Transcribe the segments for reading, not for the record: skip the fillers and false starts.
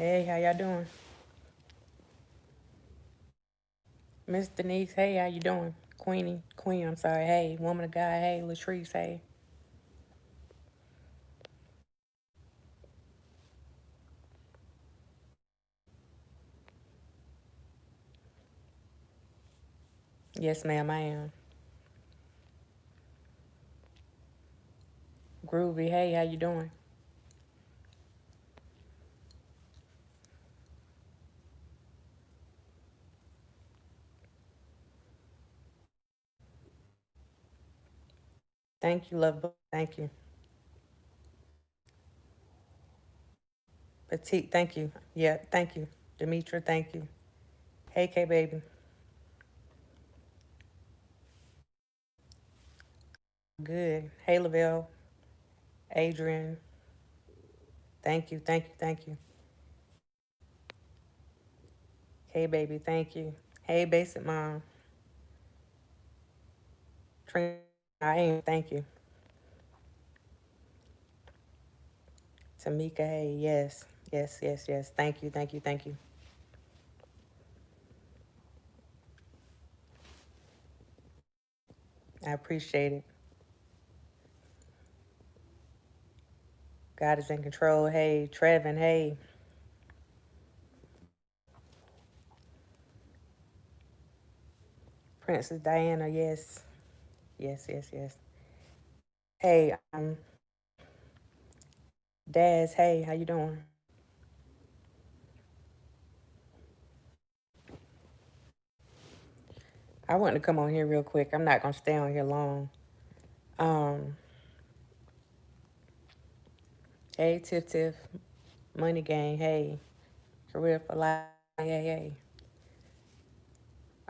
Hey, how y'all doing? Miss Denise, hey, how you doing? Queen, I'm sorry. Hey, woman of God, hey, Latrice, hey. Yes, ma'am, I am. Groovy, hey, how you doing? Thank you, love, thank you. Petite, thank you. Yeah, thank you. Demetra, thank you. Hey, K baby. Good. Hey, Lavelle, Adrian, thank you, thank you, thank you. Hey, baby, thank you. Hey, basic mom. Trina, I am, thank you. Tamika, hey, yes, yes, yes, yes. Thank you, thank you, thank you. I appreciate it. God is in control. Hey, Trevin, hey. Princess Diana, yes. Yes, yes, yes. Hey, Daz, hey, how you doing? I want to come on here real quick. I'm not gonna stay on here long. Um, hey, Tiff Tiff, Money Gang, hey, Career for Life, hey, hey.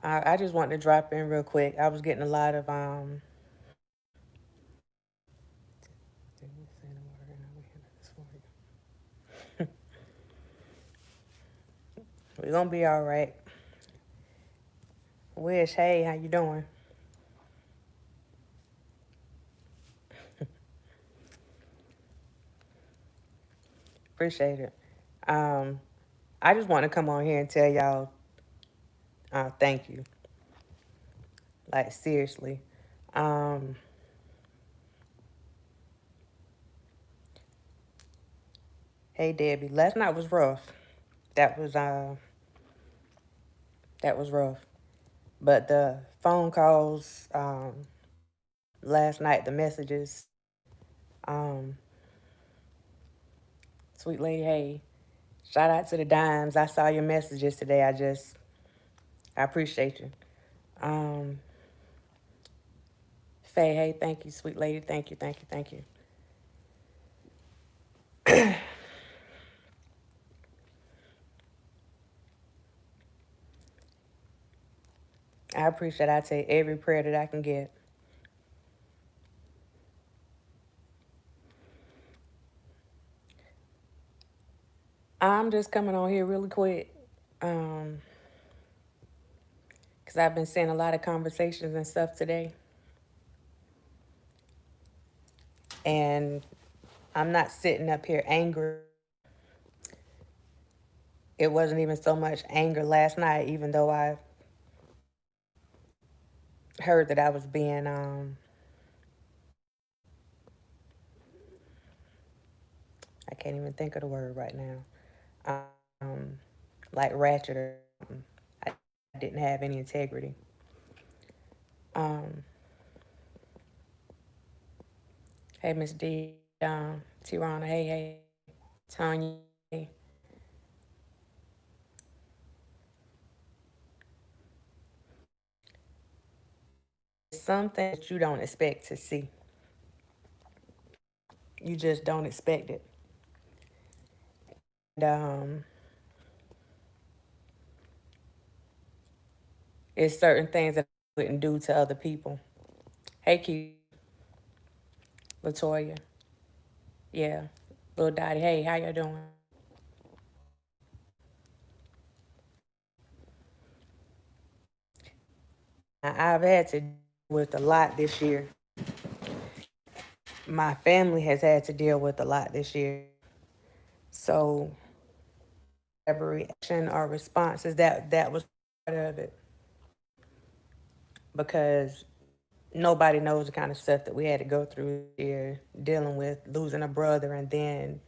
I just wanted to drop in real quick. I was getting a lot of we're gonna be all right. Wish, hey, how you doing? Appreciate it. Um, I just want to come on here and tell y'all, thank you. Like seriously. Um, hey Debbie, last night was rough. That was uh that was rough. But the phone calls, last night, the messages, um, sweet lady, hey, shout out to the dimes. I saw your messages today. I appreciate you. Um, Faye, hey, thank you, sweet lady. Thank you, thank you, thank you. I appreciate it. I take every prayer that I can get. I'm just coming on here really quick. Because I've been seeing a lot of conversations and stuff today. And I'm not sitting up here angry. It wasn't even so much anger last night, even though I heard that I was being, I can't even think of the word right now, like ratchet or something. I didn't have any integrity. Um, hey, Miss D, Tirana, hey, hey, Tanya, hey. Something that you don't expect to see. You just don't expect it. And, it's certain things that I wouldn't do to other people. Hey, Q, Latoya, yeah, Little Dottie, hey, how you doing? I've had to deal with a lot this year. My family has had to deal with a lot this year. So a reaction or responses. That was part of it, because nobody knows the kind of stuff that we had to go through here, dealing with losing a brother, and then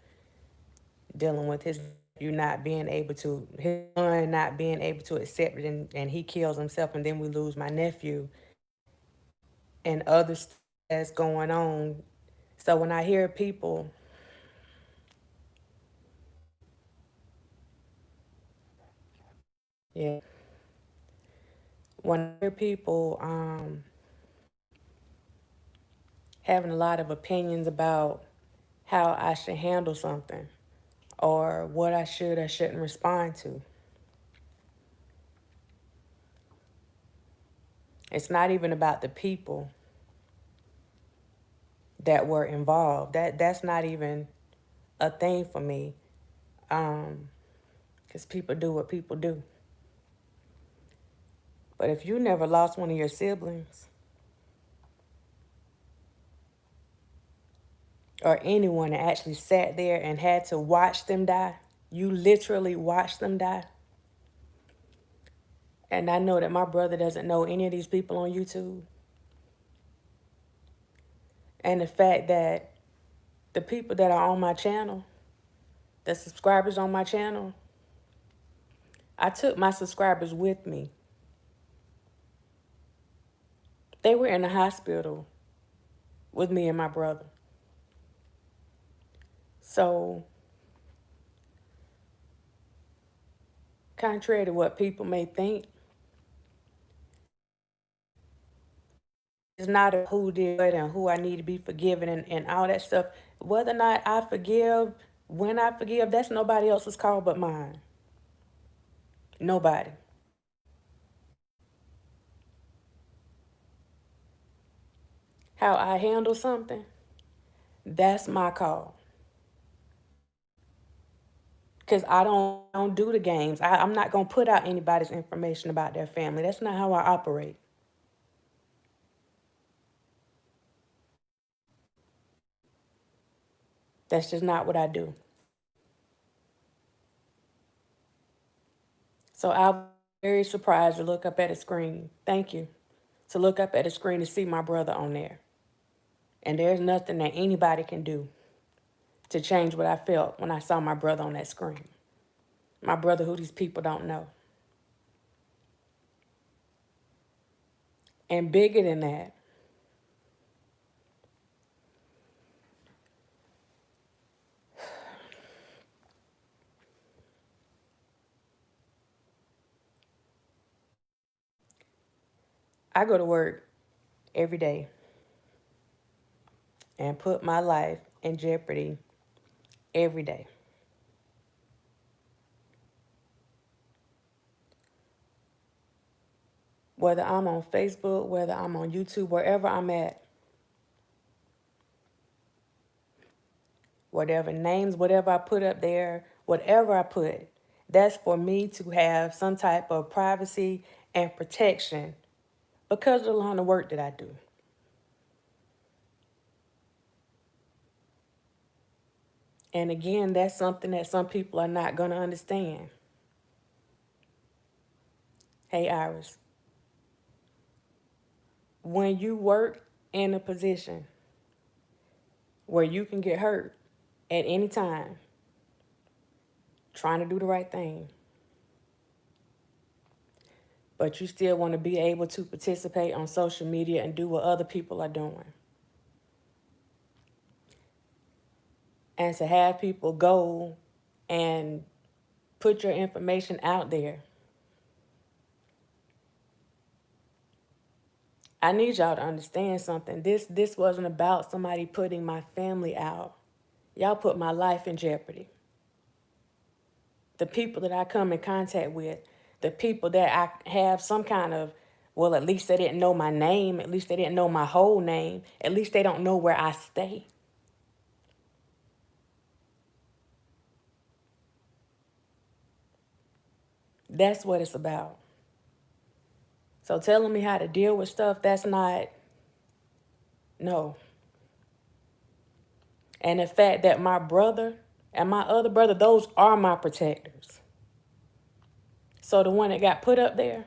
dealing with his you not being able to his son not being able to accept it, and he kills himself, and then we lose my nephew and other stuff that's going on. So when I hear people, yeah, when I hear people having a lot of opinions about how I should handle something or what I should or shouldn't respond to, it's not even about the people that were involved. That's not even a thing for me, because people do what people do. But if you never lost one of your siblings or anyone that actually sat there and had to watch them die, you literally watched them die. And I know that my brother doesn't know any of these people on YouTube. And the fact that the people that are on my channel, the subscribers on my channel, I took my subscribers with me. They were in the hospital with me and my brother. So, contrary to what people may think, it's not a who did what and who I need to be forgiven and all that stuff. Whether or not I forgive, when I forgive, that's nobody else's call but mine. Nobody. How I handle something, that's my call. Because I don't do the games. I'm not going to put out anybody's information about their family. That's not how I operate. That's just not what I do. So I was very surprised to look up at a screen. Thank you. To look up at a screen to see my brother on there. And there's nothing that anybody can do to change what I felt when I saw my brother on that screen. My brother who these people don't know. And bigger than that, I go to work every day and put my life in jeopardy every day. Whether I'm on Facebook, whether I'm on YouTube, wherever I'm at, whatever names, whatever I put up there, whatever I put, that's for me to have some type of privacy and protection because of the line of work that I do. And again, that's something that some people are not going to understand. Hey, Iris, when you work in a position where you can get hurt at any time, trying to do the right thing, but you still want to be able to participate on social media and do what other people are doing, and to have people go and put your information out there, I need y'all to understand something. This wasn't about somebody putting my family out. Y'all put my life in jeopardy. The people that I come in contact with, the people that I have some kind of, well, at least they didn't know my name. At least they didn't know my whole name. At least they don't know where I stay. That's what it's about. So telling me how to deal with stuff, that's not, no. And the fact that my brother and my other brother, those are my protectors. So the one that got put up there,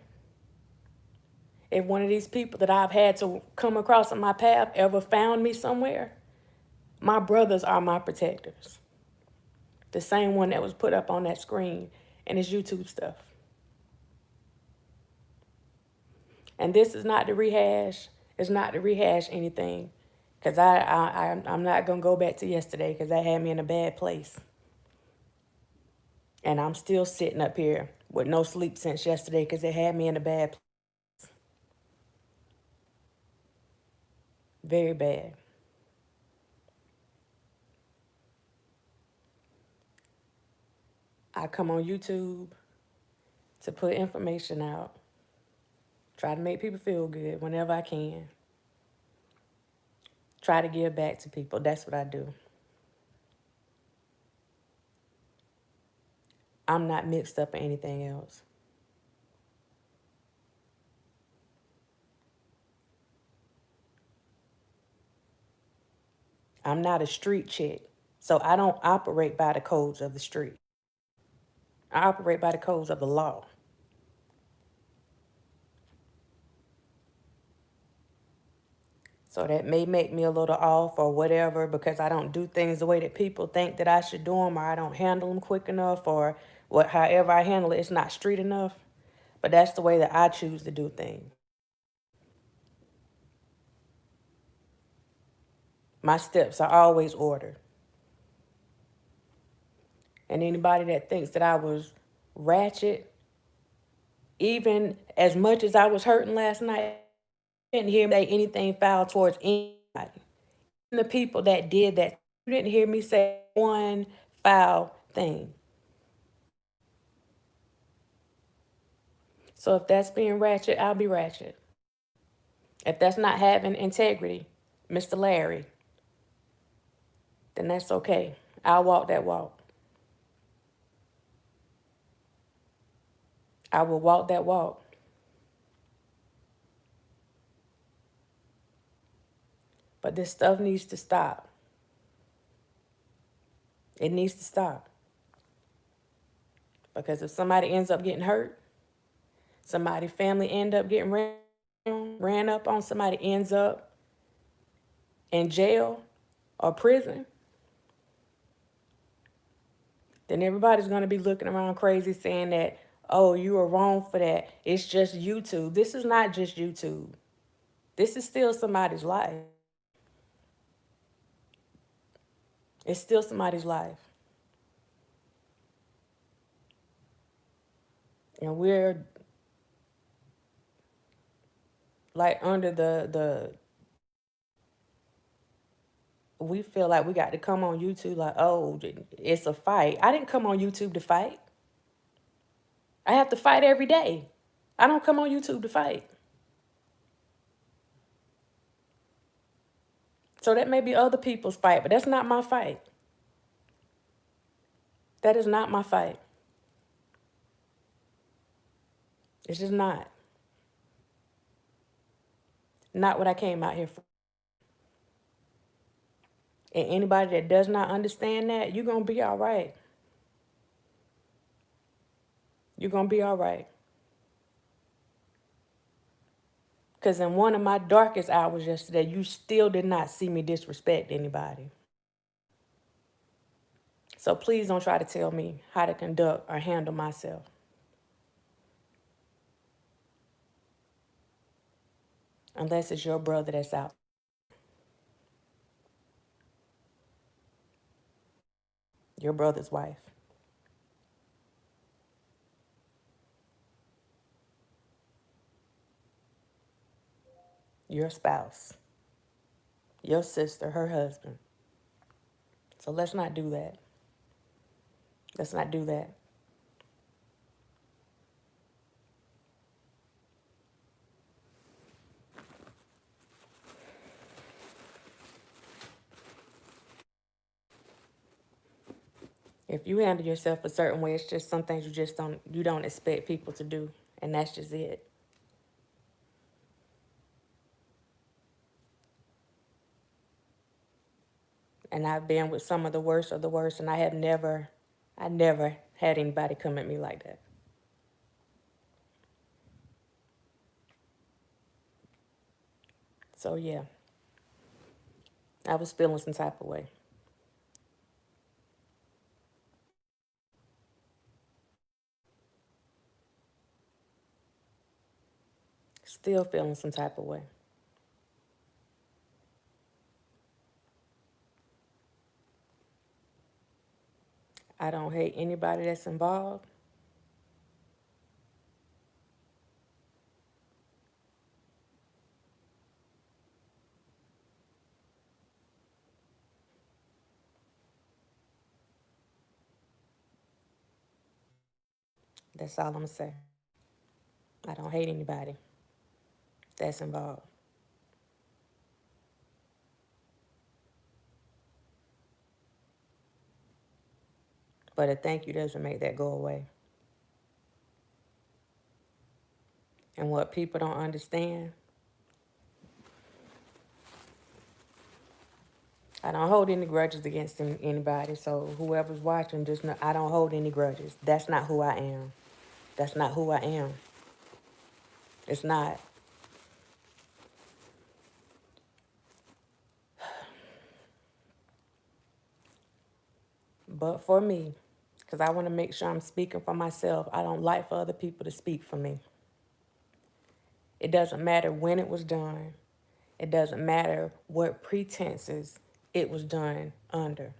if one of these people that I've had to come across on my path ever found me somewhere, my brothers are my protectors. The same one that was put up on that screen and it's YouTube stuff. And this is not to rehash. It's not to rehash anything. Because I'm not going to go back to yesterday because that had me in a bad place. And I'm still sitting up here with no sleep since yesterday because it had me in a bad place. Very bad. I come on YouTube to put information out. Try to make people feel good whenever I can. Try to give back to people. That's what I do. I'm not mixed up in anything else. I'm not a street chick. So I don't operate by the codes of the street. I operate by the codes of the law. So that may make me a little off or whatever because I don't do things the way that people think that I should do them, or I don't handle them quick enough, or however I handle it, it's not street enough. But that's the way that I choose to do things. My steps are always ordered. And anybody that thinks that I was ratchet, even as much as I was hurting last night, didn't hear me say anything foul towards anybody. Even the people that did that, you didn't hear me say one foul thing. So if that's being ratchet, I'll be ratchet. If that's not having integrity, Mr. Larry, then that's okay. I'll walk that walk. I will walk that walk. But this stuff needs to stop. It needs to stop. Because if somebody ends up getting hurt, somebody's family end up getting ran up on, somebody ends up in jail or prison, then everybody's going to be looking around crazy saying that, oh, you were wrong for that. It's just YouTube. This is not just YouTube. This is still somebody's life. It's still somebody's life. And we're like under we feel like we got to come on YouTube like, oh, it's a fight. I didn't come on YouTube to fight. I have to fight every day. I don't come on YouTube to fight. So that may be other people's fight, but that's not my fight. That is not my fight. It's just not. Not what I came out here for. And anybody that does not understand that, you're going to be all right. You're going to be all right. Because in one of my darkest hours yesterday, you still did not see me disrespect anybody. So please don't try to tell me how to conduct or handle myself. Unless it's your brother that's out. Your brother's wife. Your spouse. Your sister, her husband. So let's not do that. Let's not do that. If you handle yourself a certain way, it's just some things you don't expect people to do. And that's just it. And I've been with some of the worst of the worst, and I never had anybody come at me like that. So, yeah, I was feeling some type of way. Still feeling some type of way. I don't hate anybody that's involved. That's all I'm going to say. I don't hate anybody that's involved. But a thank you doesn't make that go away. And what people don't understand, I don't hold any grudges against anybody. So whoever's watching, just know I don't hold any grudges. That's not who I am. That's not who I am. It's not. But for me, because I want to make sure I'm speaking for myself, I don't like for other people to speak for me. It doesn't matter when it was done. It doesn't matter what pretenses it was done under.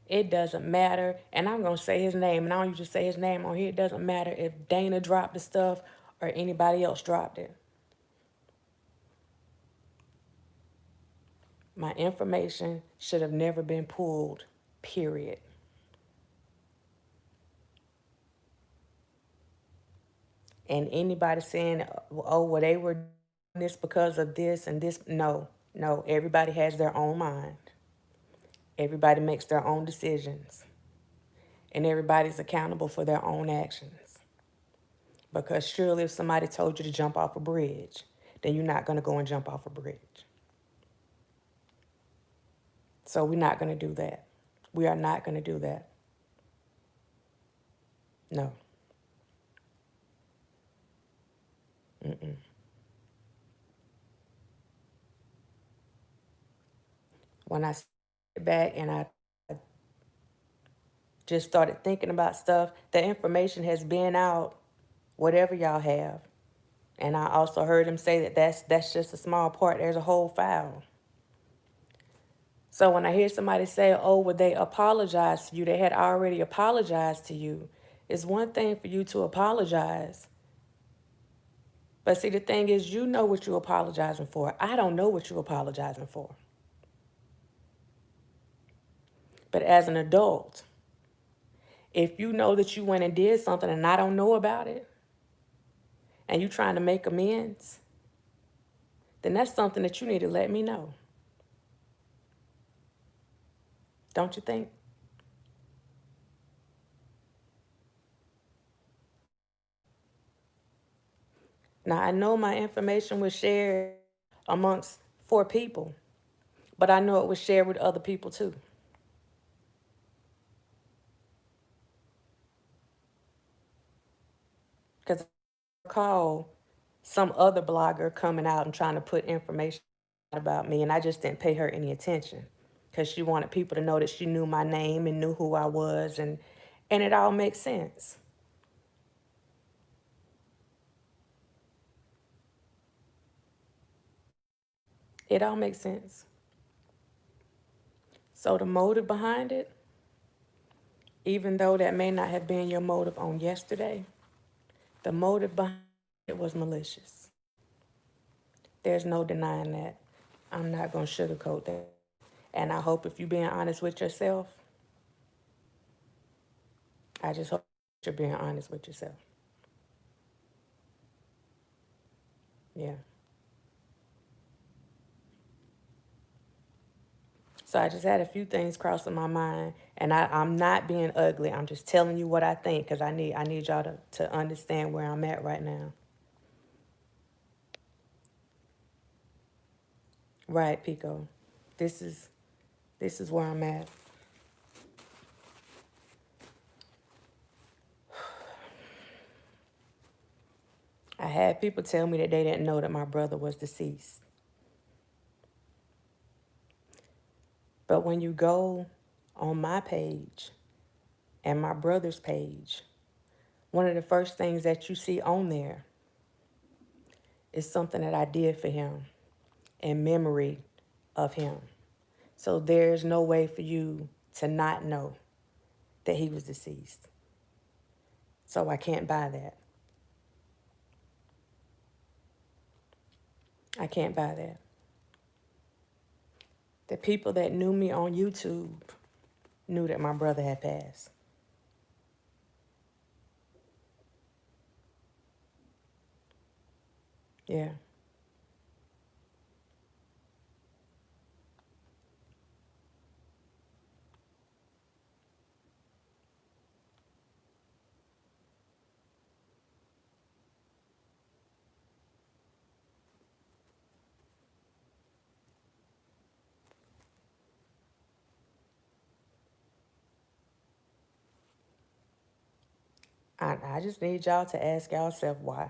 It doesn't matter, and I'm going to say his name, and I don't usually say his name on here. It doesn't matter if Dana dropped the stuff or anybody else dropped it. My information should have never been pulled, period. And anybody saying, oh, well, they were doing this because of this and this. No, everybody has their own mind. Everybody makes their own decisions. And everybody's accountable for their own actions. Because surely if somebody told you to jump off a bridge, then you're not going to go and jump off a bridge. So we're not going to do that. We are not going to do that. No. Mm-mm. When I sit back and I just started thinking about stuff, the information has been out, whatever y'all have. And I also heard him say that that's just a small part. There's a whole file. So when I hear somebody say, oh, well, they apologized to you, they had already apologized to you, it's one thing for you to apologize. But see, the thing is, you know what you're apologizing for. I don't know what you're apologizing for. But as an adult, if you know that you went and did something and I don't know about it, and you're trying to make amends, then that's something that you need to let me know. Don't you think? Now, I know my information was shared amongst 4 people, but I know it was shared with other people too. Because I recall some other blogger coming out and trying to put information about me, and I just didn't pay her any attention because she wanted people to know that she knew my name and knew who I was, and it all makes sense. It all makes sense. So the motive behind it, even though that may not have been your motive on yesterday, the motive behind it was malicious. There's no denying that. I'm not going to sugarcoat that. And I hope if you're being honest with yourself, I just hope you're being honest with yourself. Yeah. So I just had a few things crossing my mind, and I'm not being ugly. I'm just telling you what I think because I need y'all to understand where I'm at right now. Right, Pico. This is where I'm at. I had people tell me that they didn't know that my brother was deceased. But when you go on my page and my brother's page, one of the first things that you see on there is something that I did for him in memory of him. So there's no way for you to not know that he was deceased. So I can't buy that. I can't buy that. The people that knew me on YouTube knew that my brother had passed. Yeah. I just need y'all to ask yourself why.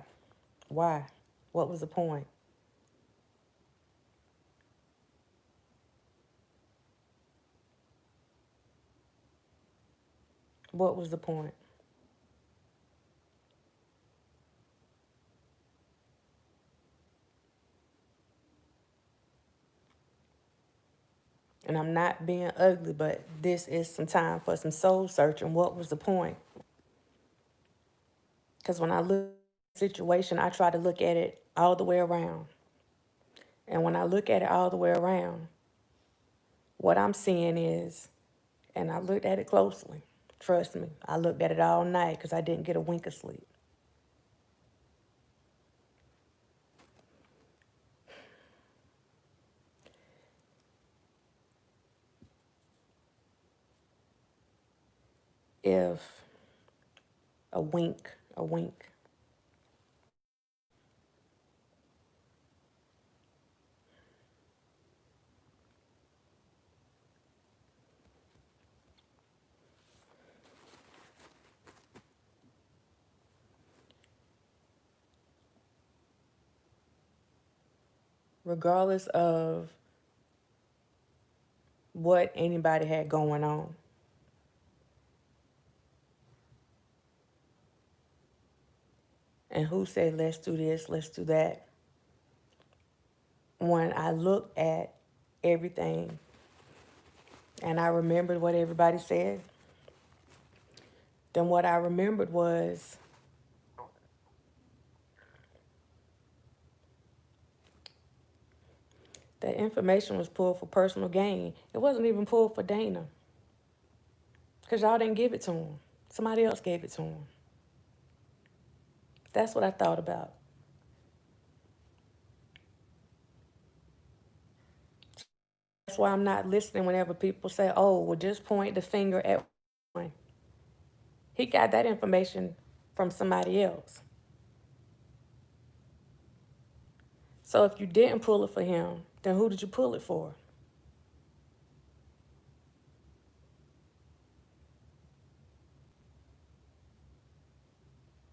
Why? What was the point? What was the point? And I'm not being ugly, but this is some time for some soul searching. What was the point? Because when I look at the situation, I try to look at it all the way around. And when I look at it all the way around, what I'm seeing is, and I looked at it closely, trust me, I looked at it all night because I didn't get a wink of sleep. If a wink, regardless of what anybody had going on, and who said, let's do this, let's do that. When I looked at everything and I remembered what everybody said, then what I remembered was that information was pulled for personal gain. It wasn't even pulled for Dana because y'all didn't give it to him. Somebody else gave it to him. That's what I thought about. That's why I'm not listening whenever people say, oh, well, just point the finger at one. He got that information from somebody else. So if you didn't pull it for him, then who did you pull it for?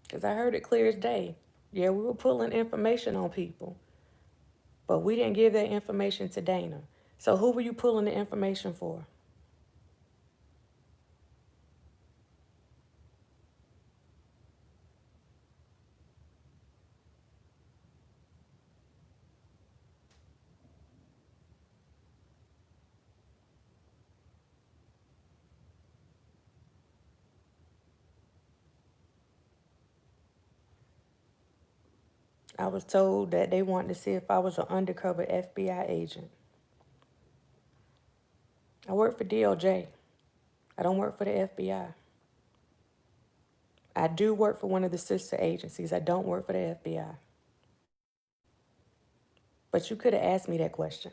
Because I heard it clear as day. Yeah, we were pulling information on people, but we didn't give that information to Dana. So who were you pulling the information for? I was told that they wanted to see if I was an undercover FBI agent. I work for DOJ. I don't work for the FBI. I do work for one of the sister agencies. I don't work for the FBI. But you could have asked me that question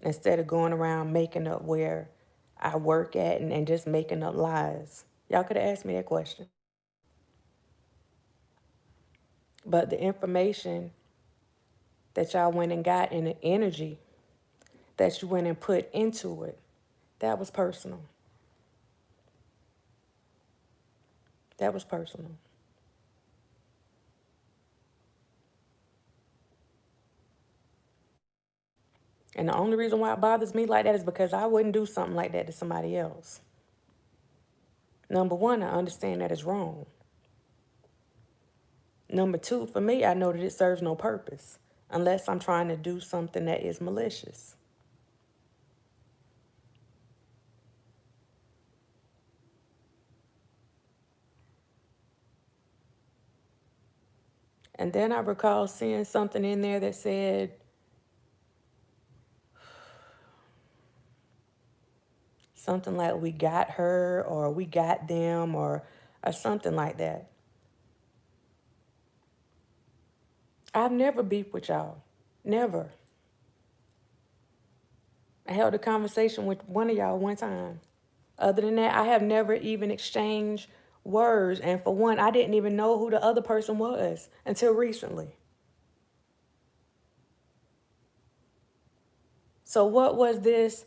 instead of going around making up where I work at and just making up lies. Y'all could have asked me that question. But the information that y'all went and got and the energy that you went and put into it, that was personal. That was personal. And the only reason why it bothers me like that is because I wouldn't do something like that to somebody else. Number one, I understand that it's wrong. Number two, for me, I know that it serves no purpose unless I'm trying to do something that is malicious. And then I recall seeing something in there that said something like we got her or we got them or something like that. I've never beefed with y'all. Never. I held a conversation with one of y'all one time. Other than that, I have never even exchanged words. And for one, I didn't even know who the other person was until recently. So what was this?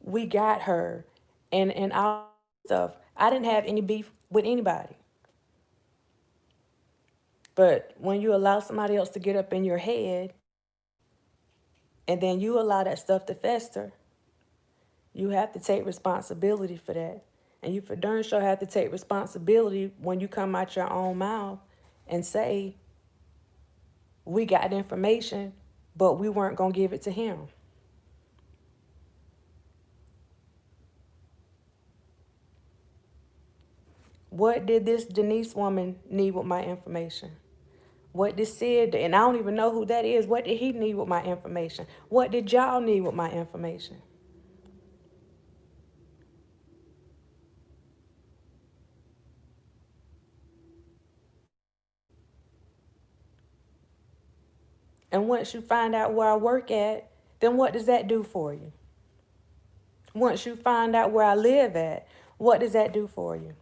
We got her and all stuff. I didn't have any beef with anybody. But when you allow somebody else to get up in your head and then you allow that stuff to fester, you have to take responsibility for that. And you for darn sure have to take responsibility when you come out your own mouth and say, we got information, but we weren't going to give it to him. What did this Denise woman need with my information? What did Sid, and I don't even know who that is, what did he need with my information? What did y'all need with my information? And once you find out where I work at, then what does that do for you? Once you find out where I live at, what does that do for you?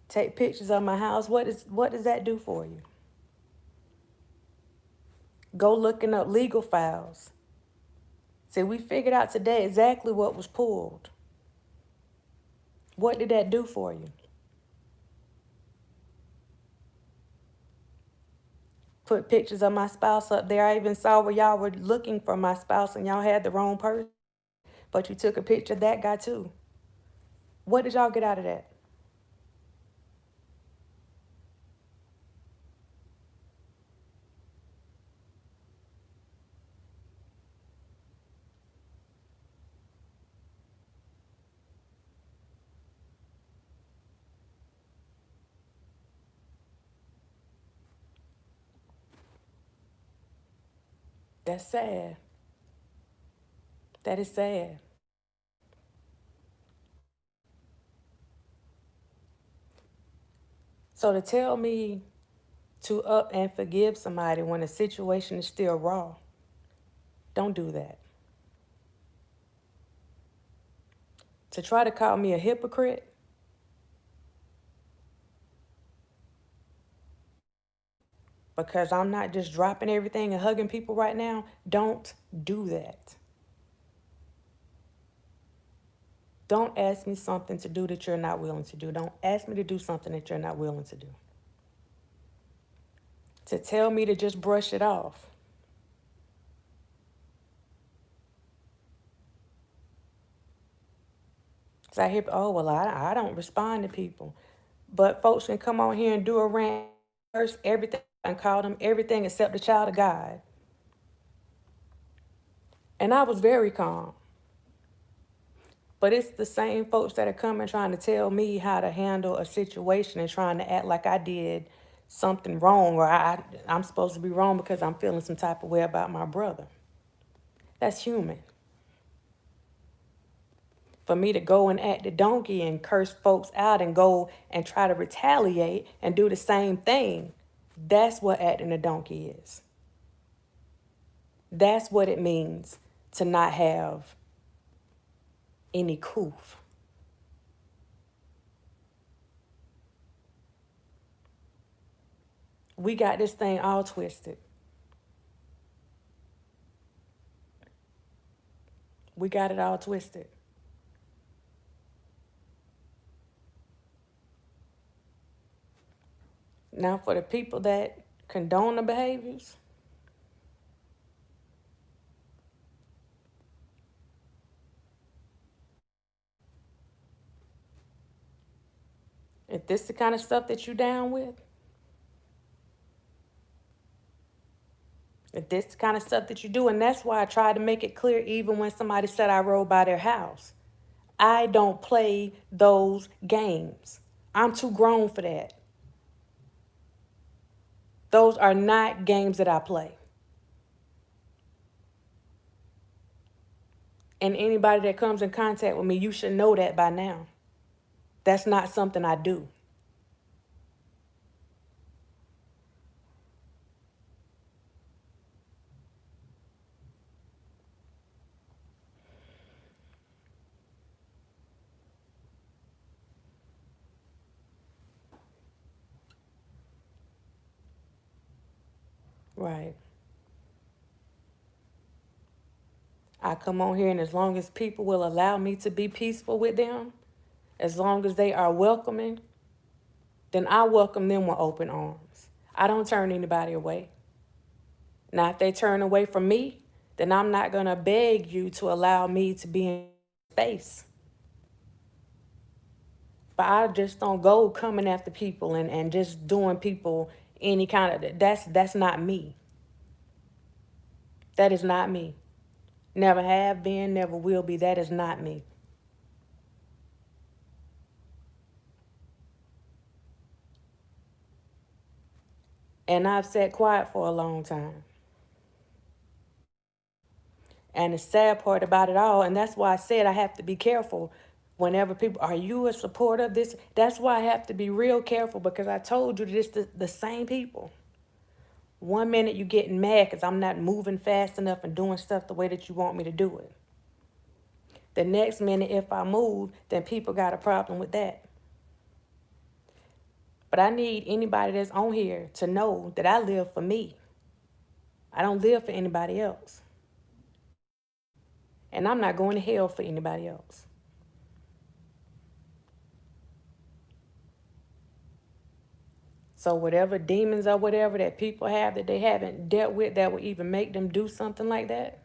Take pictures of my house. What does that do for you? Go looking up legal files. See, we figured out today exactly what was pulled. What did that do for you? Put pictures of my spouse up there. I even saw where y'all were looking for my spouse and y'all had the wrong person, but you took a picture of that guy too. What did y'all get out of that? That's sad. That is sad. So to tell me to up and forgive somebody when the situation is still raw, don't do that. To try to call me a hypocrite because I'm not just dropping everything and hugging people right now, don't do that. Don't ask me something to do that you're not willing to do. Don't ask me to do something that you're not willing to do. To tell me to just brush it off. Because I hear, oh, well, I don't respond to people. But folks can come on here and do a rant, curse everything, and call them everything except a child of God. And I was very calm. But it's the same folks that are coming trying to tell me how to handle a situation and trying to act like I did something wrong or I'm supposed to be wrong because I'm feeling some type of way about my brother. That's human. For me to go and act the donkey and curse folks out and go and try to retaliate and do the same thing, that's what acting a donkey is. That's what it means to not have any proof. We got this thing all twisted. We got it all twisted. Now, for the people that condone the behaviors, if this the kind of stuff that you down with, if this the kind of stuff that you do, and that's why I tried to make it clear even when somebody said I rode by their house. I don't play those games. I'm too grown for that. Those are not games that I play. And anybody that comes in contact with me, you should know that by now. That's not something I do. Right. I come on here, and as long as people will allow me to be peaceful with them, as long as they are welcoming, then I welcome them with open arms. I don't turn anybody away. Now, if they turn away from me, then I'm not going to beg you to allow me to be in space. But I just don't go coming after people and just doing people any kind of, that's not me. That is not me. Never have been, never will be. That is not me. And I've sat quiet for a long time. And the sad part about it all, and that's why I said I have to be careful whenever people, are you a supporter of this? That's why I have to be real careful, because I told you that it's the same people. One minute you getting mad because I'm not moving fast enough and doing stuff the way that you want me to do it. The next minute, if I move, then people got a problem with that. But I need anybody that's on here to know that I live for me. I don't live for anybody else. And I'm not going to hell for anybody else. So whatever demons or whatever that people have that they haven't dealt with that would even make them do something like that,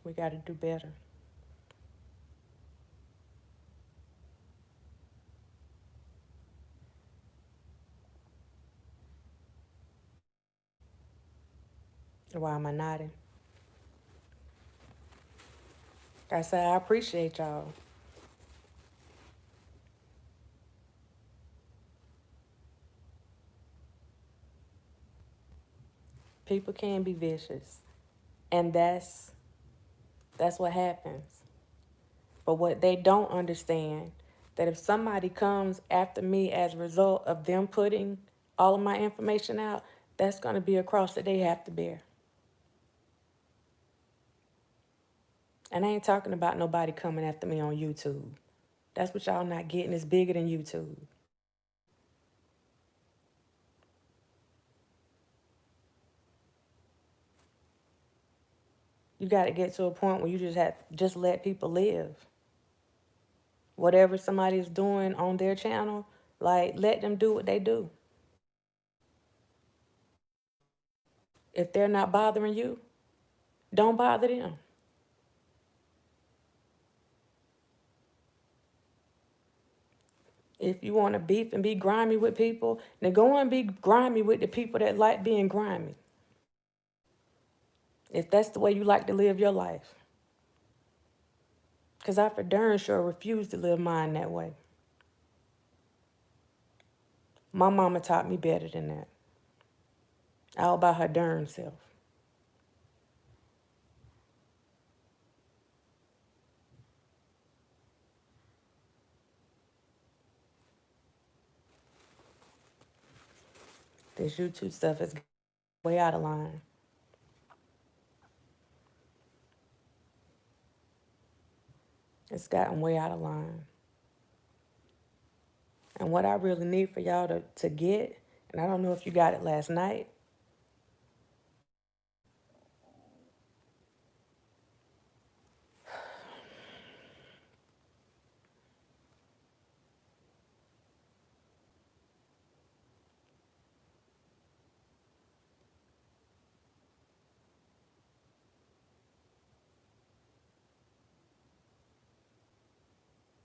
we got to do better. Why am I nodding? I say I appreciate y'all. People can be vicious. And that's what happens. But what they don't understand, that if somebody comes after me as a result of them putting all of my information out, that's going to be a cross that they have to bear. And I ain't talking about nobody coming after me on YouTube. That's what y'all not getting. It's bigger than YouTube. You got to get to a point where you just let people live. Whatever somebody is doing on their channel, like, let them do what they do. If they're not bothering you, don't bother them. If you want to beef and be grimy with people, then go and be grimy with the people that like being grimy. If that's the way you like to live your life. Because I for darn sure refuse to live mine that way. My mama taught me better than that. All by her darn self. This YouTube stuff is way out of line. It's gotten way out of line. And what I really need for y'all to get, and I don't know if you got it last night,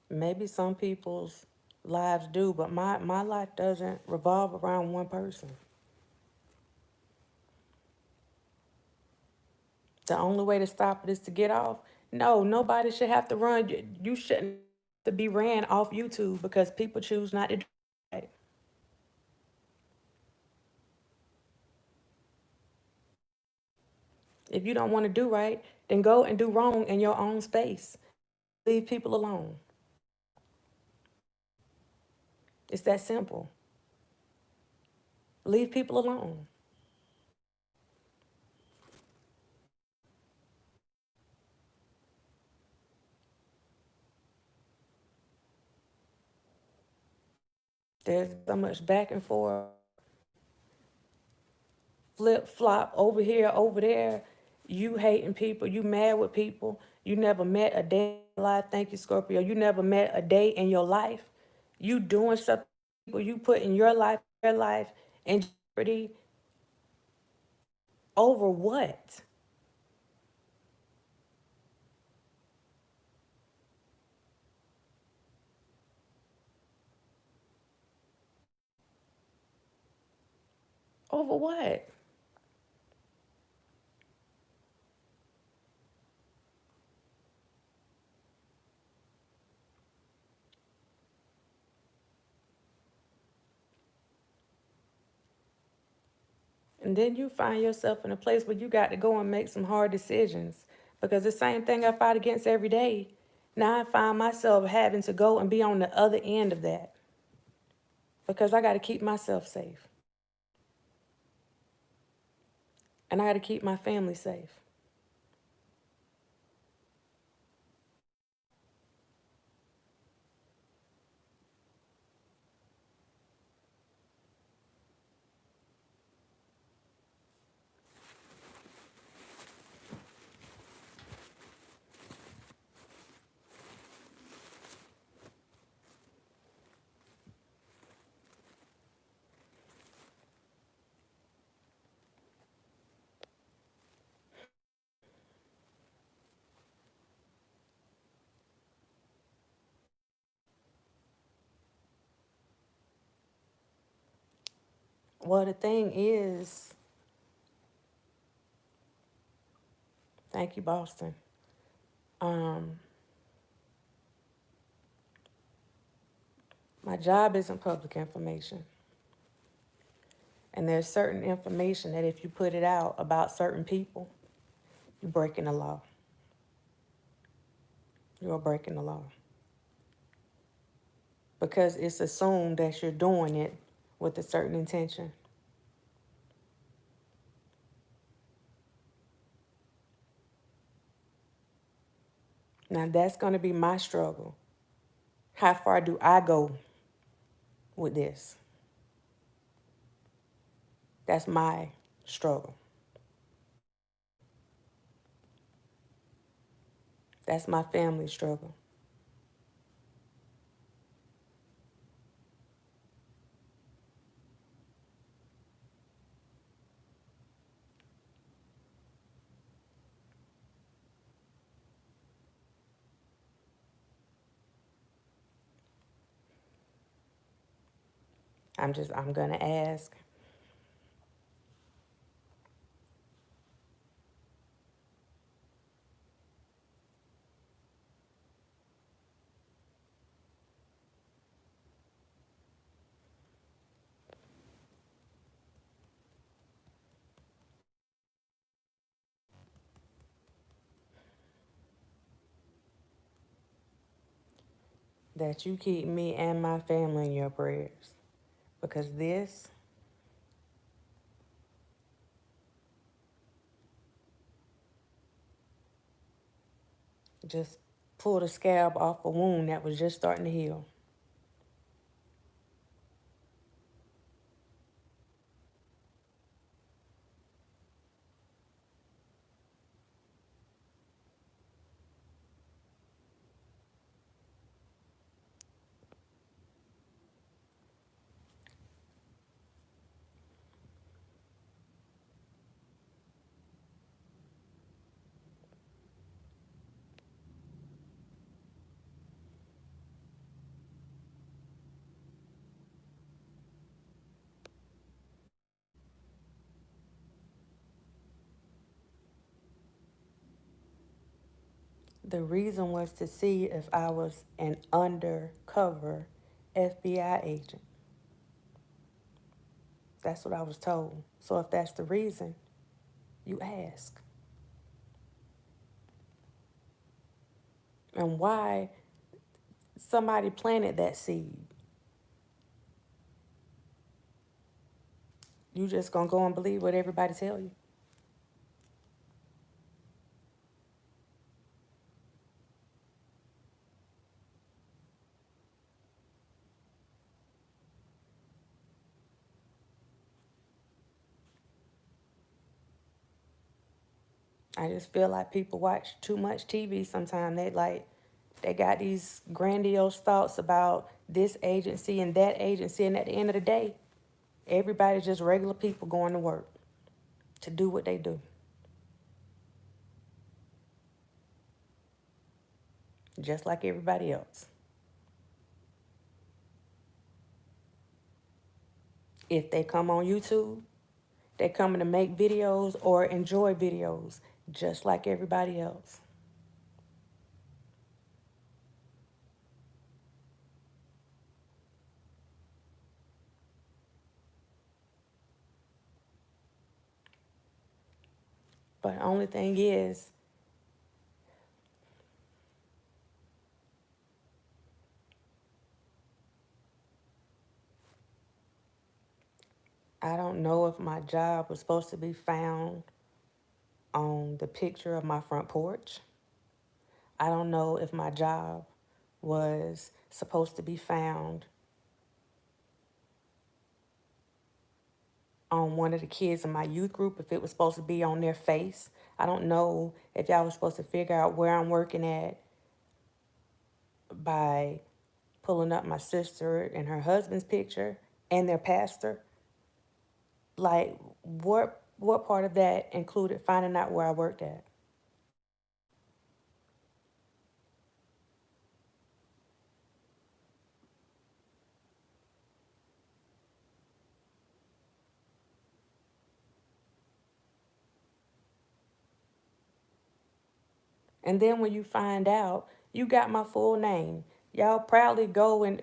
maybe some people's lives do, but my life doesn't revolve around one person. The only way to stop it is to get off. No, nobody should have to run. You shouldn't have to be ran off YouTube because people choose not to do it. If you don't want to do right, then go and do wrong in your own space. Leave people alone. It's that simple. Leave people alone. There's so much back and forth, flip flop over here, over there. You hating people, you mad with people. You never met a day in your life. Thank you, Scorpio. You never met a day in your life. You doing something, people you put in your life in jeopardy over what? Over what? And then you find yourself in a place where you got to go and make some hard decisions. Because the same thing I fight against every day, now I find myself having to go and be on the other end of that. Because I got to keep myself safe. And I got to keep my family safe. Well, the thing is, thank you, Boston. Um, my job isn't public information. And there's certain information that if you put it out about certain people, you're breaking the law. You're breaking the law. Because it's assumed that you're doing it with a certain intention. Now that's going to be my struggle. How far do I go with this? That's my struggle. That's my family struggle. I'm going to ask. That you keep me and my family in your prayers. Because this Just pulled a scab off a wound that was just starting to heal. The reason was to see if I was an undercover FBI agent. That's what I was told. So if that's the reason, you ask. And why somebody planted that seed. You just gonna go and believe what everybody tell you. I just feel like people watch too much TV sometimes. They got these grandiose thoughts about this agency and that agency, and at the end of the day, everybody's just regular people going to work to do what they do. Just like everybody else. If they come on YouTube, they coming to make videos or enjoy videos, just like everybody else. But the only thing is, I don't know if my job was supposed to be found on the picture of my front porch. I don't know if my job was supposed to be found on one of the kids in my youth group, if it was supposed to be on their face. I don't know if y'all was supposed to figure out where I'm working at by pulling up my sister and her husband's picture and their pastor. Like, what part of that included finding out where I worked at? And then when you find out, you got my full name. Y'all proudly go and,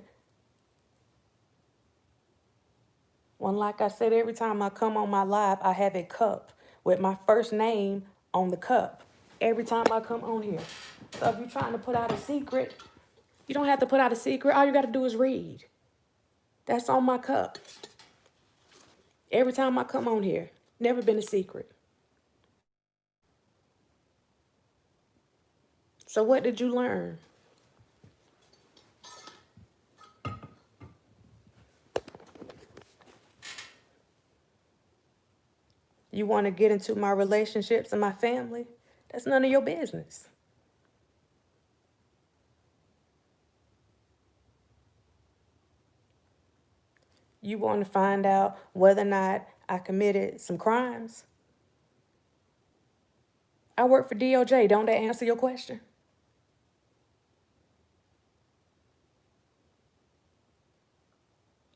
well, like I said, every time I come on my live, I have a cup with my first name on the cup. Every time I come on here. So if you're trying to put out a secret, you don't have to put out a secret. All you got to do is read. That's on my cup. Every time I come on here. Never been a secret. So what did you learn? You want to get into my relationships and my family? That's none of your business. You want to find out whether or not I committed some crimes? I work for DOJ. Don't that answer your question?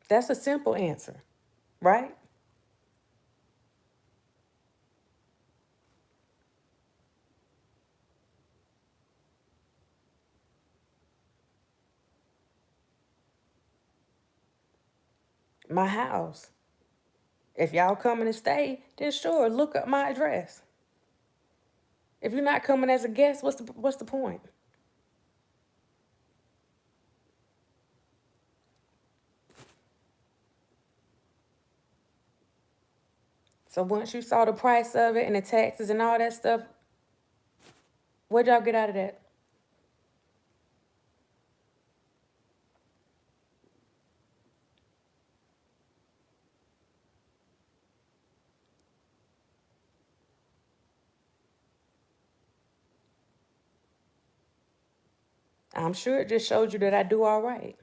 That's a simple answer, right? My house. If y'all coming to stay, then sure, look up my address. If you're not coming as a guest, what's the point? So once you saw the price of it and the taxes and all that stuff, what'd y'all get out of that? I'm sure it just showed you that I do all right.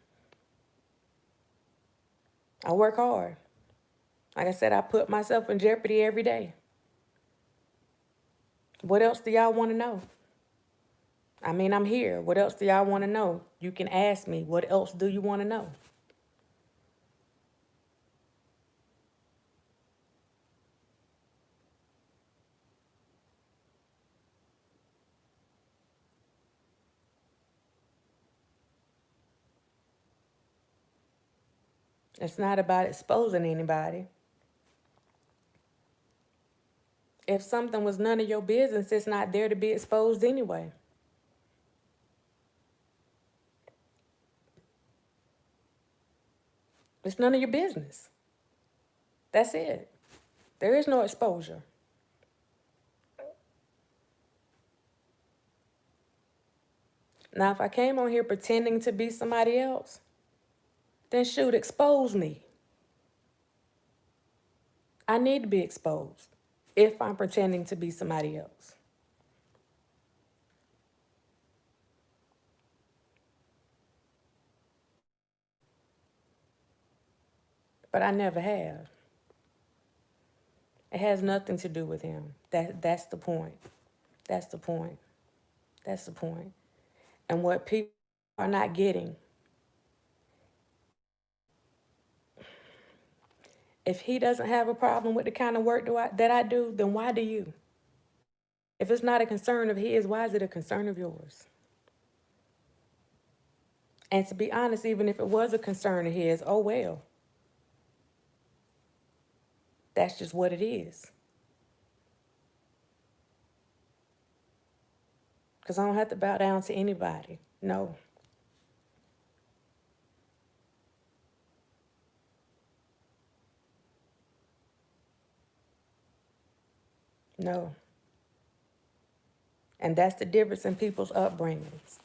I work hard. Like I said, I put myself in jeopardy every day. What else do y'all want to know? I mean, I'm here. What else do y'all want to know? You can ask me, what else do you want to know? It's not about exposing anybody. If something was none of your business, it's not there to be exposed anyway. It's none of your business. That's it. There is no exposure. Now, if I came on here pretending to be somebody else, then shoot, expose me. I need to be exposed if I'm pretending to be somebody else. But I never have. It has nothing to do with him. That's the point. That's the point. That's the point. And what people are not getting, if he doesn't have a problem with the kind of work that I do, then why do you? If it's not a concern of his, why is it a concern of yours? And to be honest, even if it was a concern of his, oh well. That's just what it is. Because I don't have to bow down to anybody. No. No. And that's the difference in people's upbringings.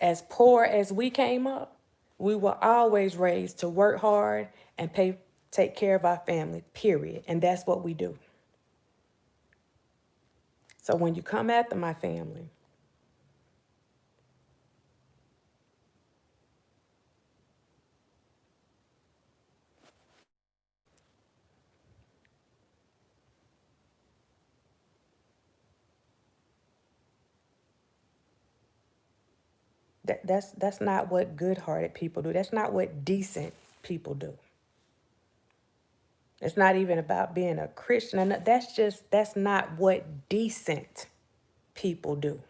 As poor as we came up, we were always raised to work hard and take care of our family, period. And that's what we do. So when you come after my family, that's not what good-hearted people do. That's not what decent people do. It's not even about being a Christian. And that's not what decent people do.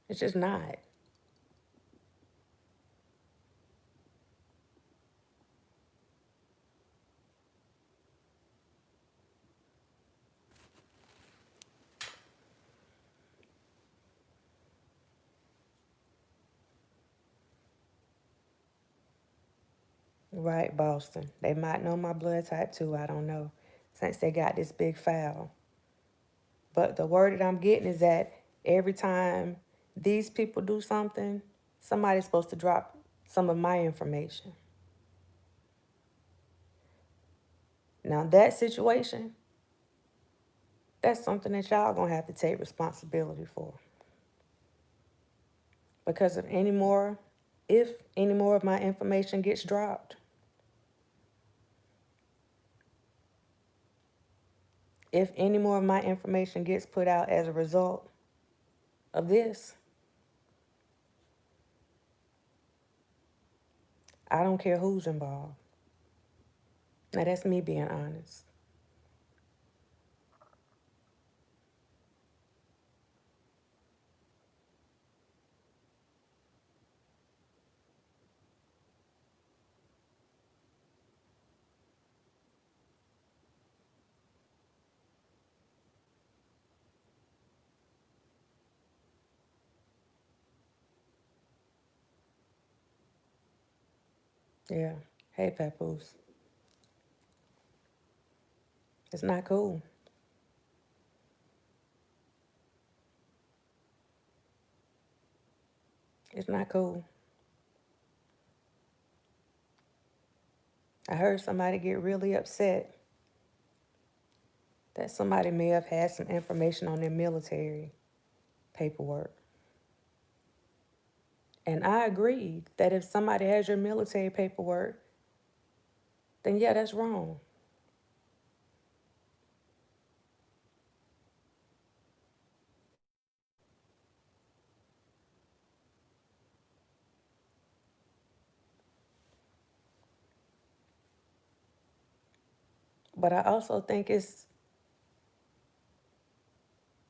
It's just not. Right, Boston. They might know my blood type too. I don't know. Since they got this big file. But the word that I'm getting is that every time these people do something, somebody's supposed to drop some of my information. Now that situation, that's something that y'all gonna have to take responsibility for. Because if any more of my information gets dropped, if any more of my information gets put out as a result of this, I don't care who's involved. Now that's me being honest. Yeah. Hey, Papoose. It's not cool. It's not cool. I heard somebody get really upset that somebody may have had some information on their military paperwork. And I agree that if somebody has your military paperwork, then yeah, that's wrong. But I also think it's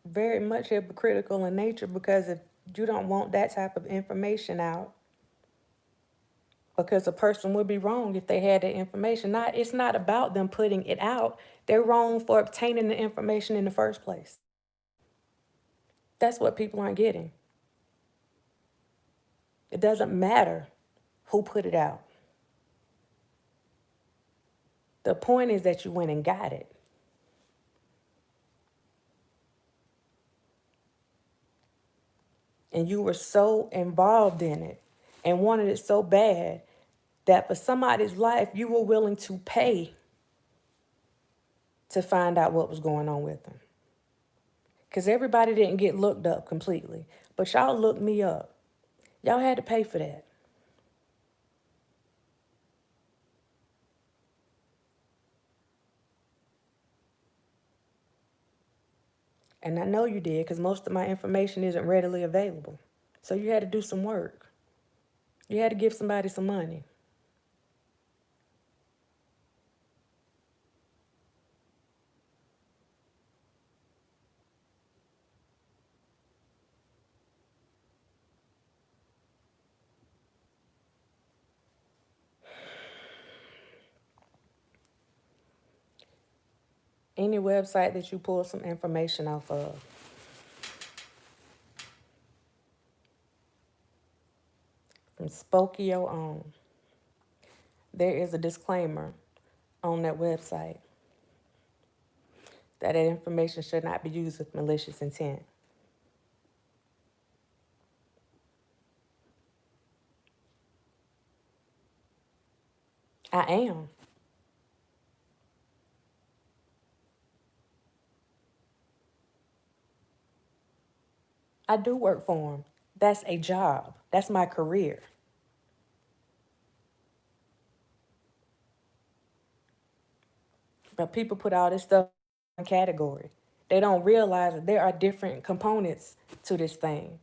very much hypocritical in nature, because if you don't want that type of information out, because a person would be wrong if they had that information. It's not about them putting it out. They're wrong for obtaining the information in the first place. That's what people aren't getting. It doesn't matter who put it out. The point is that you went and got it. And you were so involved in it and wanted it so bad that for somebody's life, you were willing to pay to find out what was going on with them. Because everybody didn't get looked up completely. But y'all looked me up. Y'all had to pay for that. And I know you did, because most of my information isn't readily available. So you had to do some work. You had to give somebody some money. Any website that you pull some information off of. From Spokio on, there is a disclaimer on that website that information should not be used with malicious intent. I am. I do work for them. That's a job. That's my career. But people put all this stuff in one category. They don't realize that there are different components to this thing.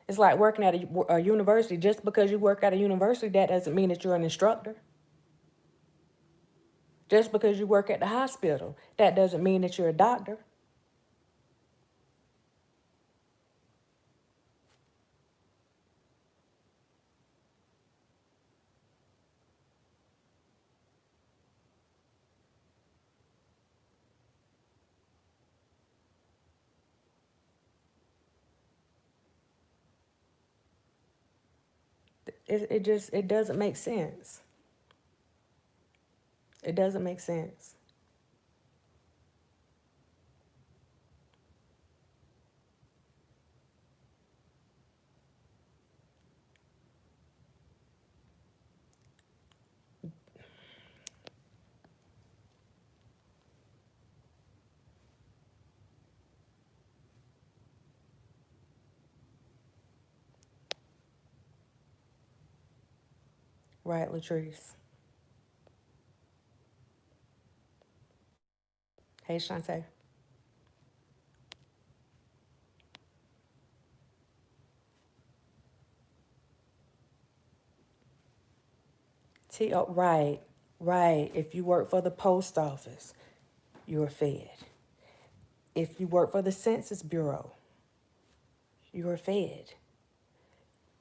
It's like working at a university. Just because you work at a university, that doesn't mean that you're an instructor. Just because you work at the hospital, that doesn't mean that you're a doctor. It doesn't make sense. It doesn't make sense. Right, Latrice? Hey, Shantae. Right, right. If you work for the post office, you're fed. If you work for the Census Bureau, you're fed.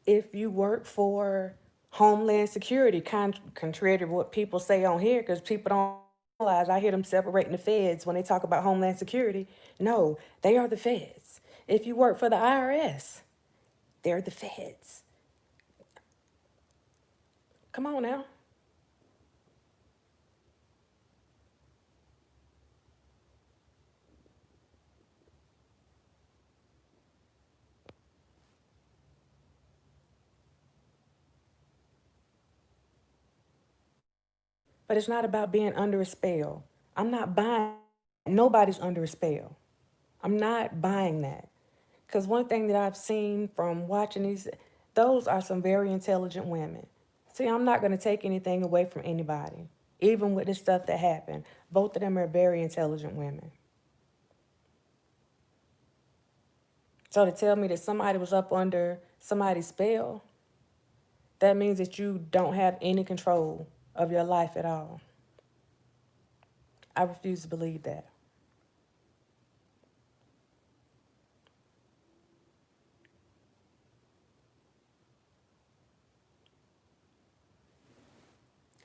If you work for Homeland Security, contrary to what people say on here, because people don't realize, I hear them separating the feds when they talk about Homeland Security. No, they are the feds. If you work for the IRS, they're the feds. Come on now. But it's not about being under a spell. I'm not buying nobody's under a spell. I'm not buying that. Because one thing that I've seen from watching those are some very intelligent women. See, I'm not going to take anything away from anybody, even with the stuff that happened. Both of them are very intelligent women. So to tell me that somebody was up under somebody's spell, that means that you don't have any control of your life at all. I refuse to believe that.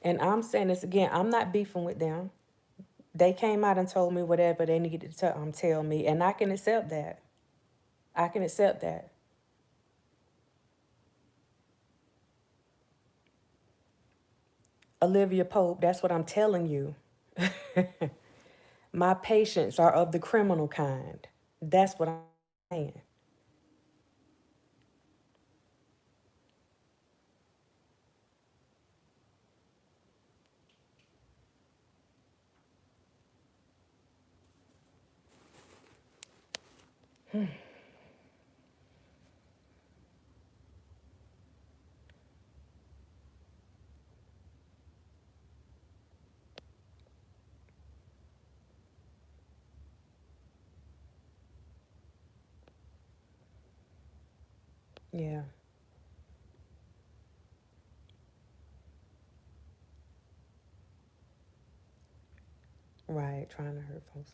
And I'm saying this again, I'm not beefing with them. They came out and told me whatever they needed to tell me, and I can accept that. I can accept that. Olivia Pope, that's what I'm telling you. My patients are of the criminal kind. That's what I'm saying. Yeah, right. Trying to hurt folks.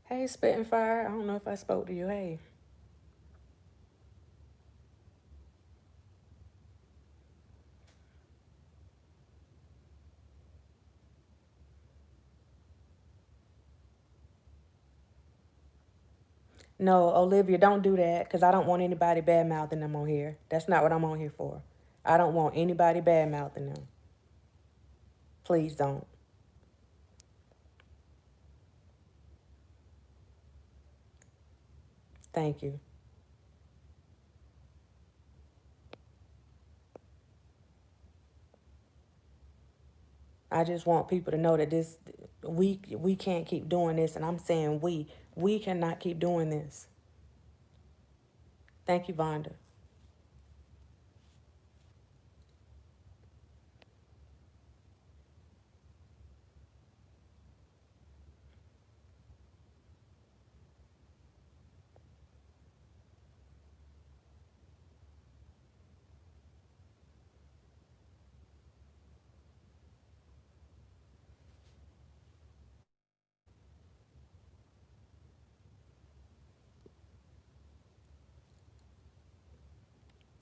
Hey, Spitting Fire. I don't know if I spoke to you. Hey. No, Olivia, don't do that because I don't want anybody bad mouthing them on here. That's not what I'm on here for. I don't want anybody bad mouthing them. Please don't. Thank you. I just want people to know that we can't keep doing this, and I'm saying we cannot keep doing this. Thank you, Vonda.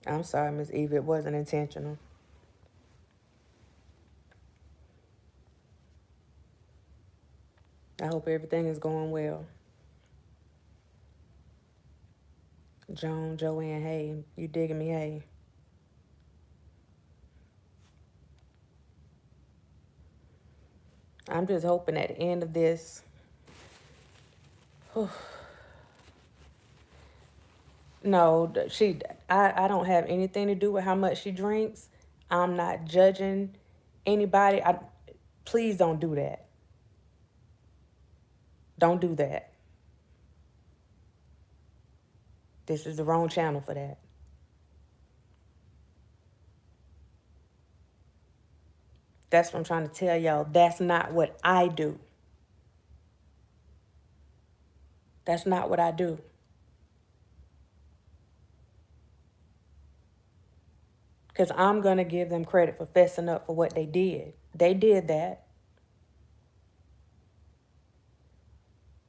I'm sorry, Miss Eva. It wasn't intentional. I hope everything is going well. Joan, Joanne, hey, you digging me? Hey. I'm just hoping at the end of this, no, I don't have anything to do with how much she drinks. I'm not judging anybody. Please don't do that. Don't do that. This is the wrong channel for that. That's what I'm trying to tell y'all. That's not what I do. That's not what I do. Because I'm going to give them credit for fessing up for what they did. They did that.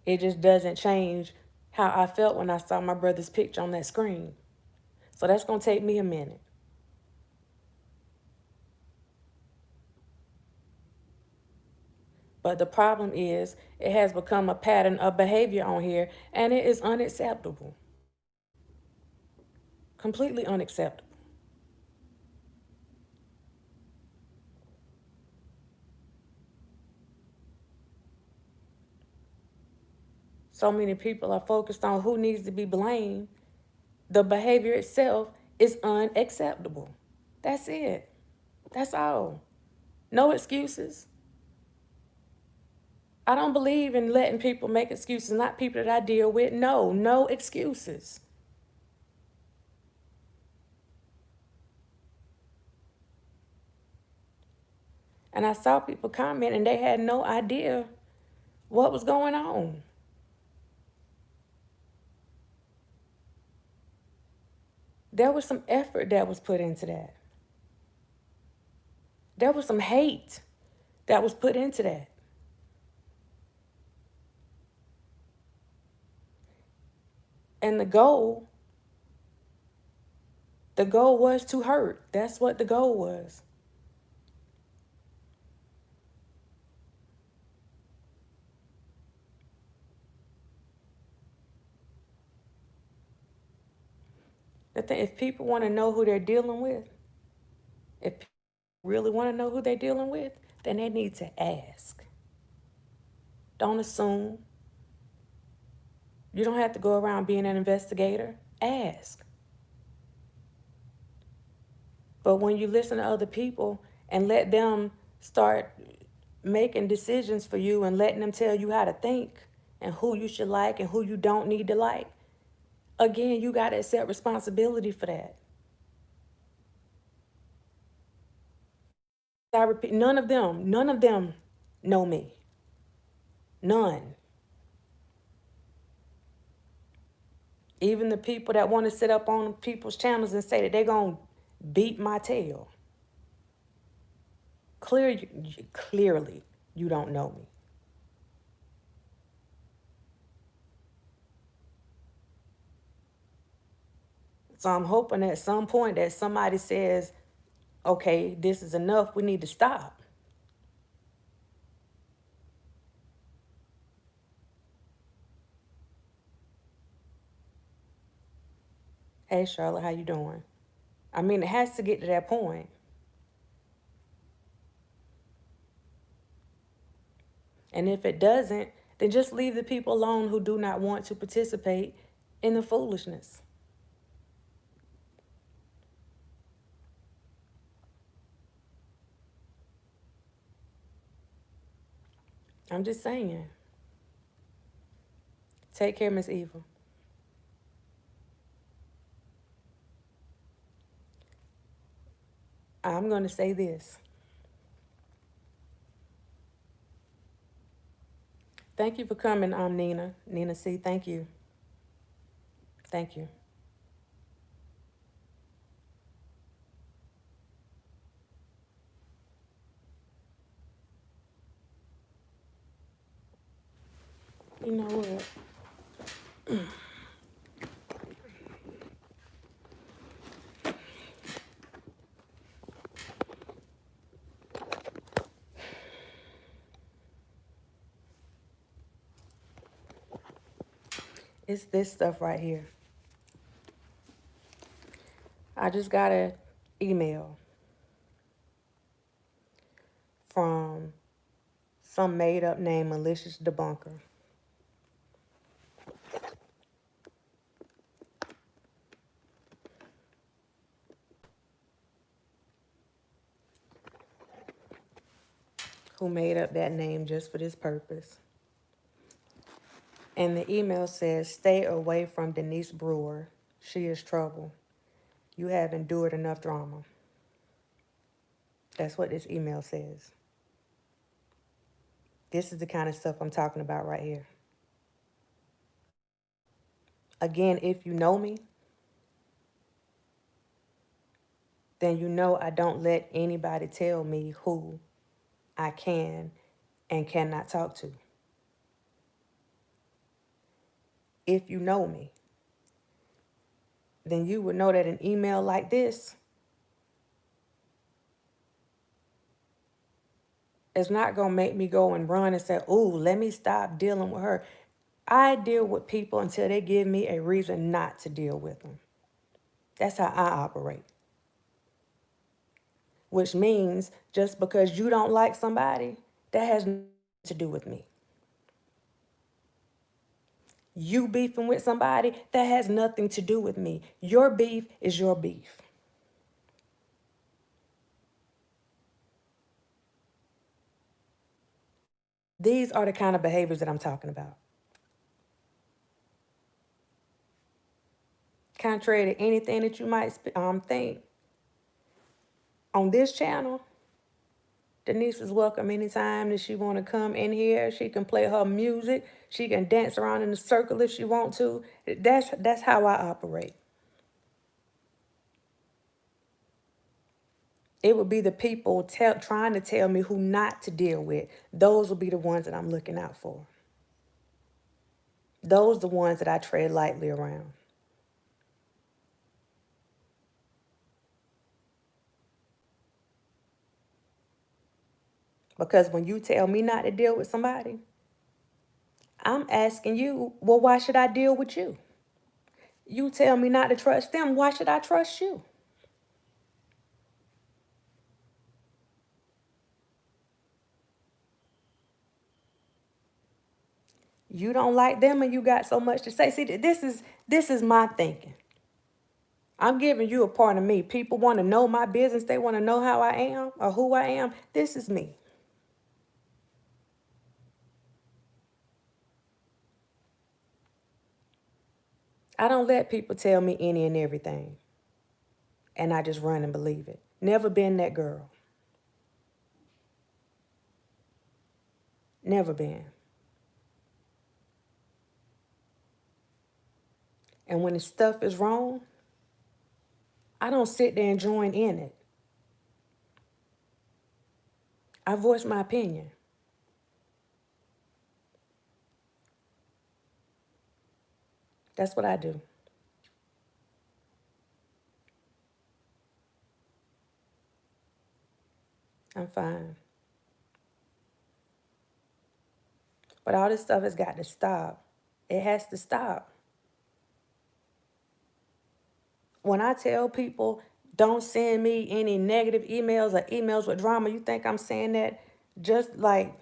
It just doesn't change how I felt when I saw my brother's picture on that screen. So that's going to take me a minute. But the problem is it has become a pattern of behavior on here, and it is unacceptable. Completely unacceptable. So many people are focused on who needs to be blamed. The behavior itself is unacceptable. That's it. That's all. No excuses. I don't believe in letting people make excuses, not people that I deal with. No, no excuses. And I saw people comment and they had no idea what was going on. There was some effort that was put into that. There was some hate that was put into that. And the goal was to hurt. That's what the goal was. The thing, if people want to know who they're dealing with, if people really want to know who they're dealing with, then they need to ask. Don't assume. You don't have to go around being an investigator. Ask. But when you listen to other people and let them start making decisions for you and letting them tell you how to think and who you should like and who you don't need to like, again, you got to accept responsibility for that. I repeat, none of them know me. None. Even the people that want to sit up on people's channels and say that they're going to beat my tail. Clearly, you don't know me. So I'm hoping at some point that somebody says, okay, this is enough. We need to stop. Hey, Charlotte, how you doing? I mean, it has to get to that point. And if it doesn't, then just leave the people alone who do not want to participate in the foolishness. I'm just saying. Take care, Miss Eva. I'm going to say this. Thank you for coming, Nina. Nina C., thank you. Thank you. You know what? It's this stuff right here. I just got an email from some made-up name, malicious debunker. Who made up that name just for this purpose. And the email says, stay away from Denise Brewer. She is trouble. You have endured enough drama. That's what this email says. This is the kind of stuff I'm talking about right here. Again, if you know me, then you know I don't let anybody tell me who I can and cannot talk to. If you know me, then you would know that an email like this is not going to make me go and run and say, ooh, let me stop dealing with her. I deal with people until they give me a reason not to deal with them. That's how I operate. Which means just because you don't like somebody, that has nothing to do with me. You beefing with somebody, that has nothing to do with me. Your beef is your beef. These are the kind of behaviors that I'm talking about. Contrary to anything that you might think, on this channel, Denise is welcome anytime that she want to come in here. She can play her music. She can dance around in a circle if she want to. That's how I operate. It would be the people trying to tell me who not to deal with. Those will be the ones that I'm looking out for. Those are the ones that I tread lightly around. Because when you tell me not to deal with somebody, I'm asking you, well, why should I deal with you? You tell me not to trust them, why should I trust you? You don't like them and you got so much to say. See, this is my thinking. I'm giving you a part of me. People want to know my business. They want to know how I am or who I am. This is me. I don't let people tell me any and everything. And I just run and believe it. Never been that girl. Never been. And when the stuff is wrong, I don't sit there and join in it. I voice my opinion. That's what I do. I'm fine. But all this stuff has got to stop. It has to stop. When I tell people, don't send me any negative emails or emails with drama, you think I'm saying that just like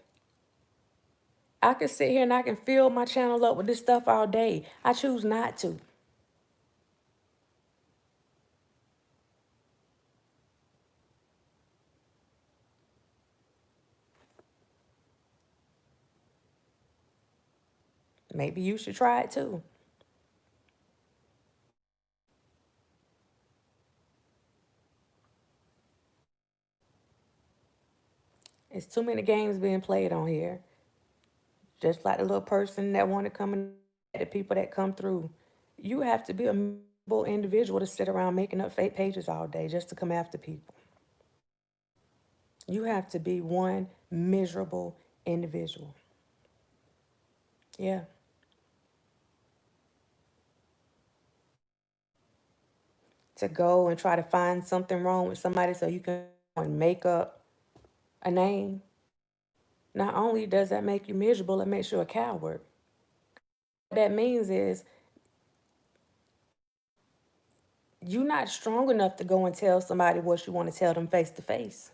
I can sit here and I can fill my channel up with this stuff all day. I choose not to. Maybe you should try it too. It's too many games being played on here. Just like the little person that want to come and the people that come through. You have to be a miserable individual to sit around making up fake pages all day just to come after people. You have to be one miserable individual. Yeah. To go and try to find something wrong with somebody so you can make up a name. Not only does that make you miserable, it makes you a coward. What that means is you're not strong enough to go and tell somebody what you want to tell them face to face.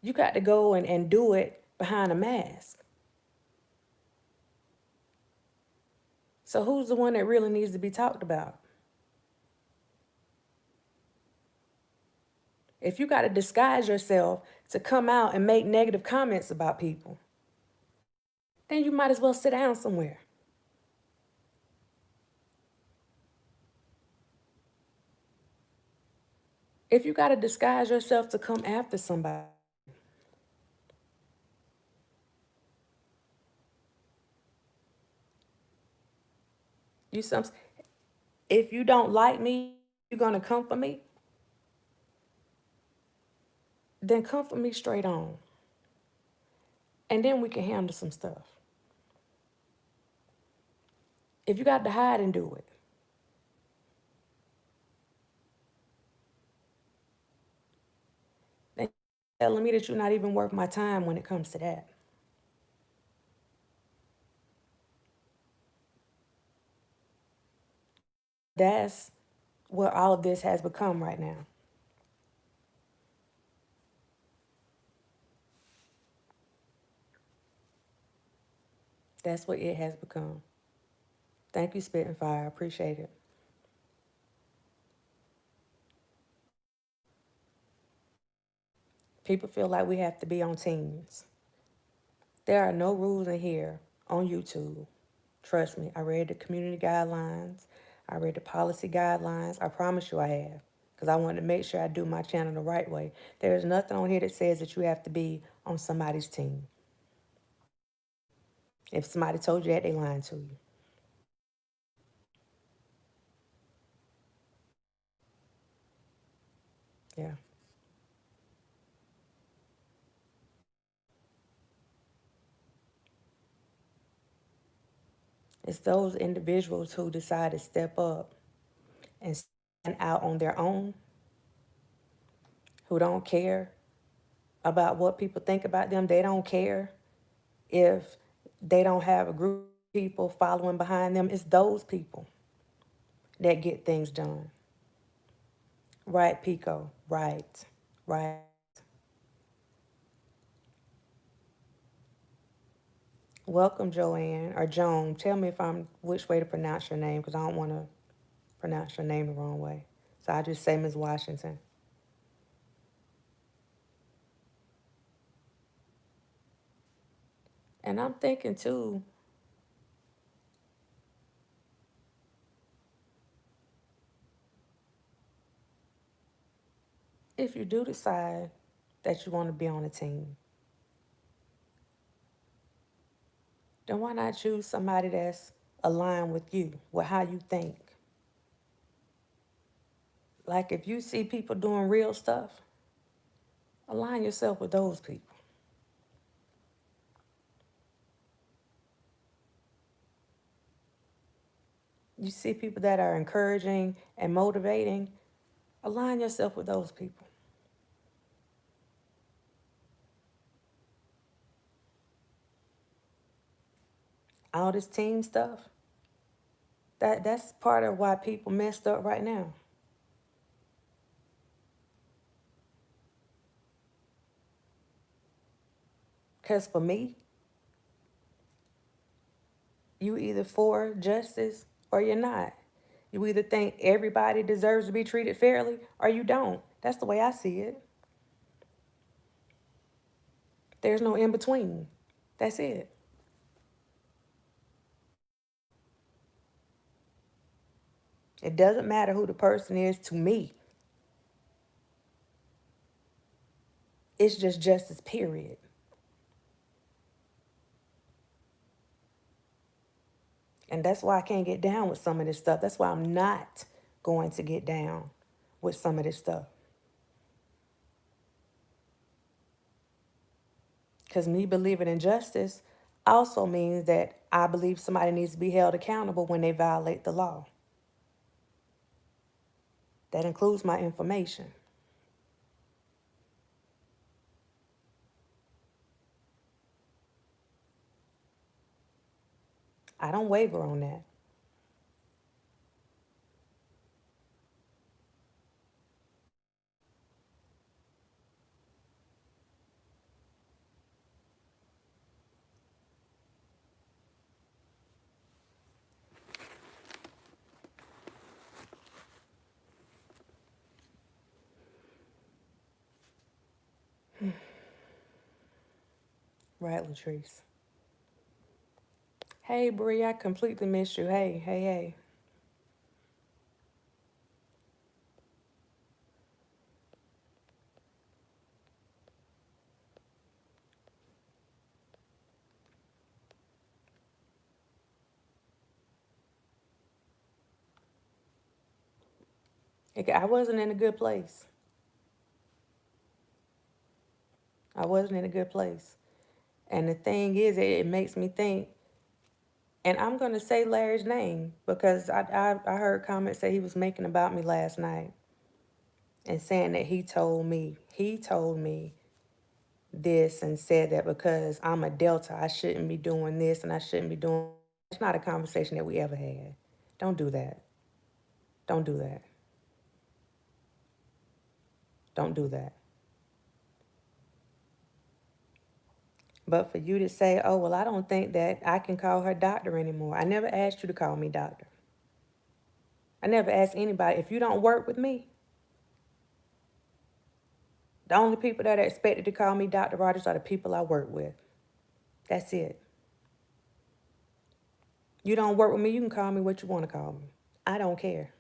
You got to go and do it behind a mask. So who's the one that really needs to be talked about? If you got to disguise yourself to come out and make negative comments about people, then you might as well sit down somewhere. If you got to disguise yourself to come after somebody, you some if you don't like me, you're going to come for me, then come for me straight on. And then we can handle some stuff. If you got to hide and do it, then you're telling me that you're not even worth my time when it comes to that. That's what all of this has become right now. That's what it has become. Thank you, Spitting Fire. I appreciate it. People feel like we have to be on teams. There are no rules in here on YouTube. Trust me, I read the community guidelines. I read the policy guidelines. I promise you I have. Because I want to make sure I do my channel the right way. There's nothing on here that says that you have to be on somebody's team. If somebody told you that, they lying to you. Yeah. It's those individuals who decide to step up and stand out on their own, who don't care about what people think about them. They don't care if they don't have a group of people following behind them. It's those people that get things done. Right, Pico. Right. Right. Welcome, Joanne or Joan. Tell me if I'm which way to pronounce your name because I don't want to pronounce your name the wrong way. So I just say Ms. Washington. And I'm thinking too, if you do decide that you want to be on a team, then why not choose somebody that's aligned with you, with how you think? Like if you see people doing real stuff, align yourself with those people. You see people that are encouraging and motivating, align yourself with those people. All this team stuff, that's part of why people messed up right now. Because for me, you either for justice or you're not. You either think everybody deserves to be treated fairly or you don't. That's the way I see it. There's no in between. That's it. It doesn't matter who the person is to me. It's just justice, period. And that's why I can't get down with some of this stuff. That's why I'm not going to get down with some of this stuff. Because me believing in justice also means that I believe somebody needs to be held accountable when they violate the law. That includes my information. I don't waver on that. Right, Latrice? Hey, Bree, I completely missed you. Hey, hey, hey. I wasn't in a good place. I wasn't in a good place. And the thing is, it makes me think, and I'm going to say Larry's name because I heard comments that he was making about me last night and saying that he told me this and said that because I'm a Delta, I shouldn't be doing this and I shouldn't be doing. It's not a conversation that we ever had. Don't do that. Don't do that. Don't do that. But for you to say, oh, well, I don't think that I can call her doctor anymore. I never asked you to call me doctor. I never asked anybody. If you don't work with me, the only people that are expected to call me Dr. Rogers are the people I work with. That's it. You don't work with me, you can call me what you want to call me. I don't care.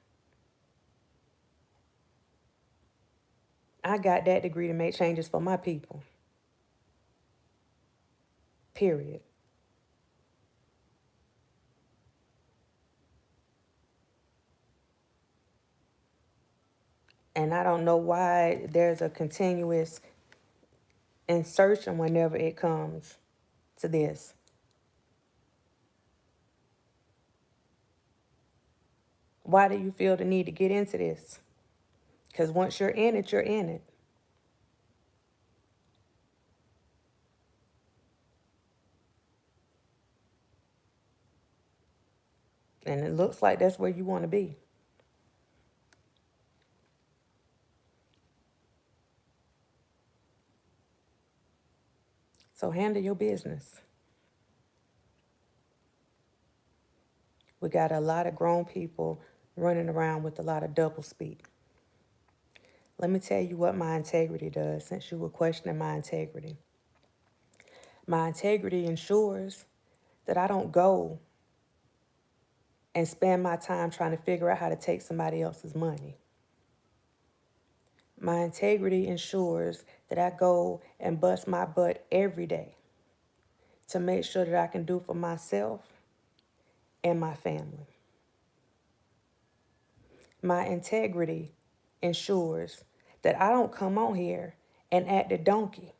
I got that degree to make changes for my people. Period. And I don't know why there's a continuous insertion whenever it comes to this. Why do you feel the need to get into this? Because once you're in it, you're in it. And it looks like that's where you want to be. So handle your business. We got a lot of grown people running around with a lot of double speak. Let me tell you what my integrity does, since you were questioning my integrity. My integrity ensures that I don't go and spend my time trying to figure out how to take somebody else's money. My integrity ensures that I go and bust my butt every day to make sure that I can do for myself and my family. My integrity ensures that I don't come on here and act a donkey,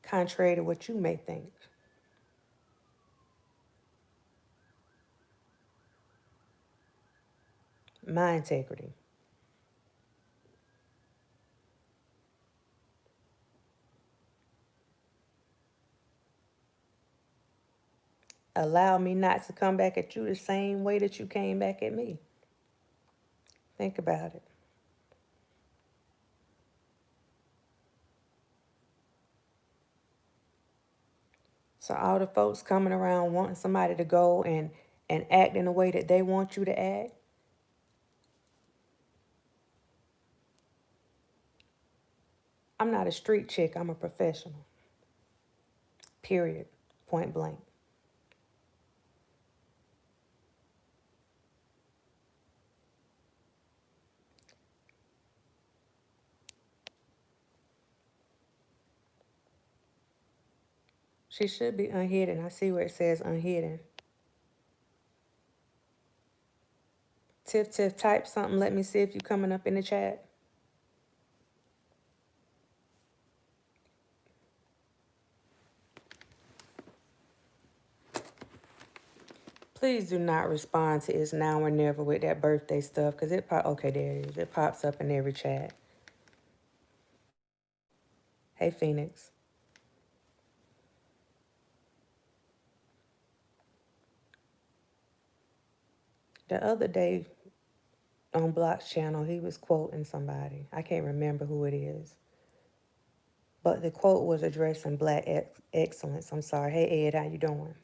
contrary to what you may think. My integrity. Allow me not to come back at you the same way that you came back at me. Think about it. So all the folks coming around wanting somebody to go and act in the way that they want you to act, I'm not a street chick, I'm a professional. Period. Point blank. She should be unhidden. I see where it says unhidden. Tiff Tiff, type something. Let me see if you're coming up in the chat. Please do not respond to it's now or never with that birthday stuff, because okay, there it is. It pops up in every chat. Hey, Phoenix. The other day on Block's channel, he was quoting somebody. I can't remember who it is. But the quote was addressing Black excellence. I'm sorry. Hey, Ed, how you doing?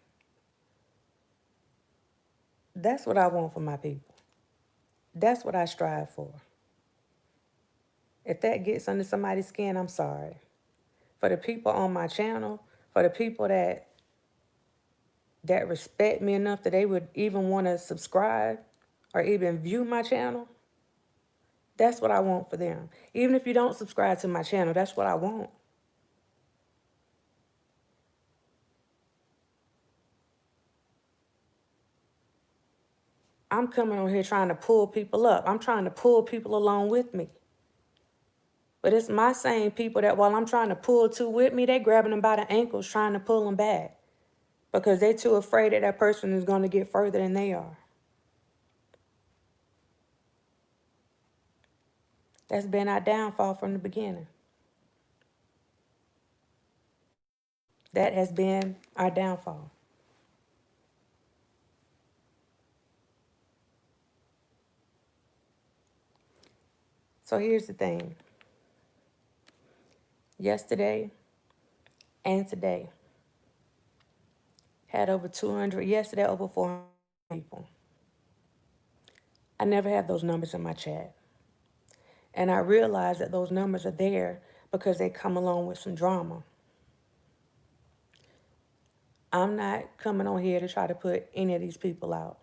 That's what I want for my people. That's what I strive for. If that gets under somebody's skin, I'm sorry. For the people on my channel, for the people that respect me enough that they would even want to subscribe or even view my channel, that's what I want for them. Even if you don't subscribe to my channel, that's what I want. I'm coming on here trying to pull people up. I'm trying to pull people along with me. But it's my same people that while I'm trying to pull two with me, they grabbing them by the ankles trying to pull them back because they're too afraid that that person is going to get further than they are. That's been our downfall from the beginning. That has been our downfall. So here's the thing. Yesterday and today had over 200, yesterday over 400 people. I never have those numbers in my chat. And I realize that those numbers are there because they come along with some drama. I'm not coming on here to try to put any of these people out.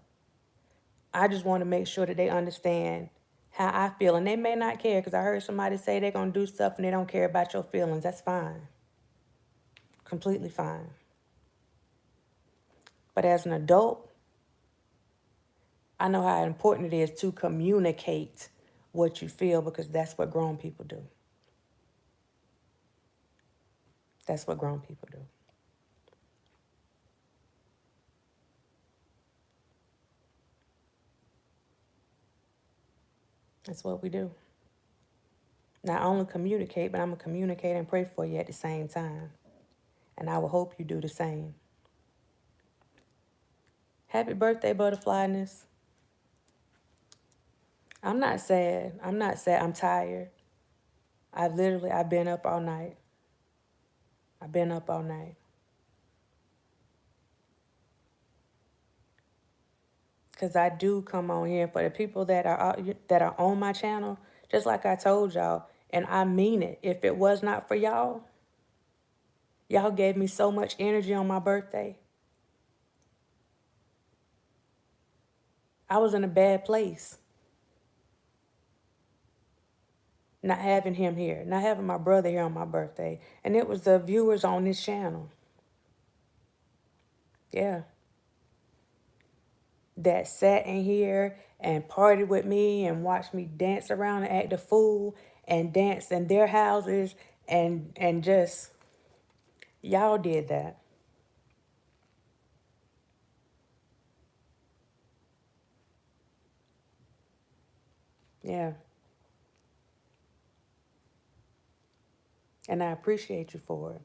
I just want to make sure that they understand how I feel. And they may not care, because I heard somebody say they're going to do stuff and they don't care about your feelings. That's fine. Completely fine. But as an adult, I know how important it is to communicate what you feel, because that's what grown people do. That's what grown people do. That's what we do. Not only communicate, but I'm going to communicate and pray for you at the same time. And I will hope you do the same. Happy birthday, Butterflyness. I'm not sad. I'm not sad. I'm tired. I've been up all night. I've been up all night. Because I do come on here for the people that are on my channel, just like I told y'all, and I mean it. If it was not for y'all, y'all gave me so much energy on my birthday. I was in a bad place. Not having him here, not having my brother here on my birthday. And it was the viewers on this channel. Yeah. That sat in here and partied with me and watched me dance around and act a fool and dance in their houses and just, y'all did that. Yeah. And I appreciate you for it.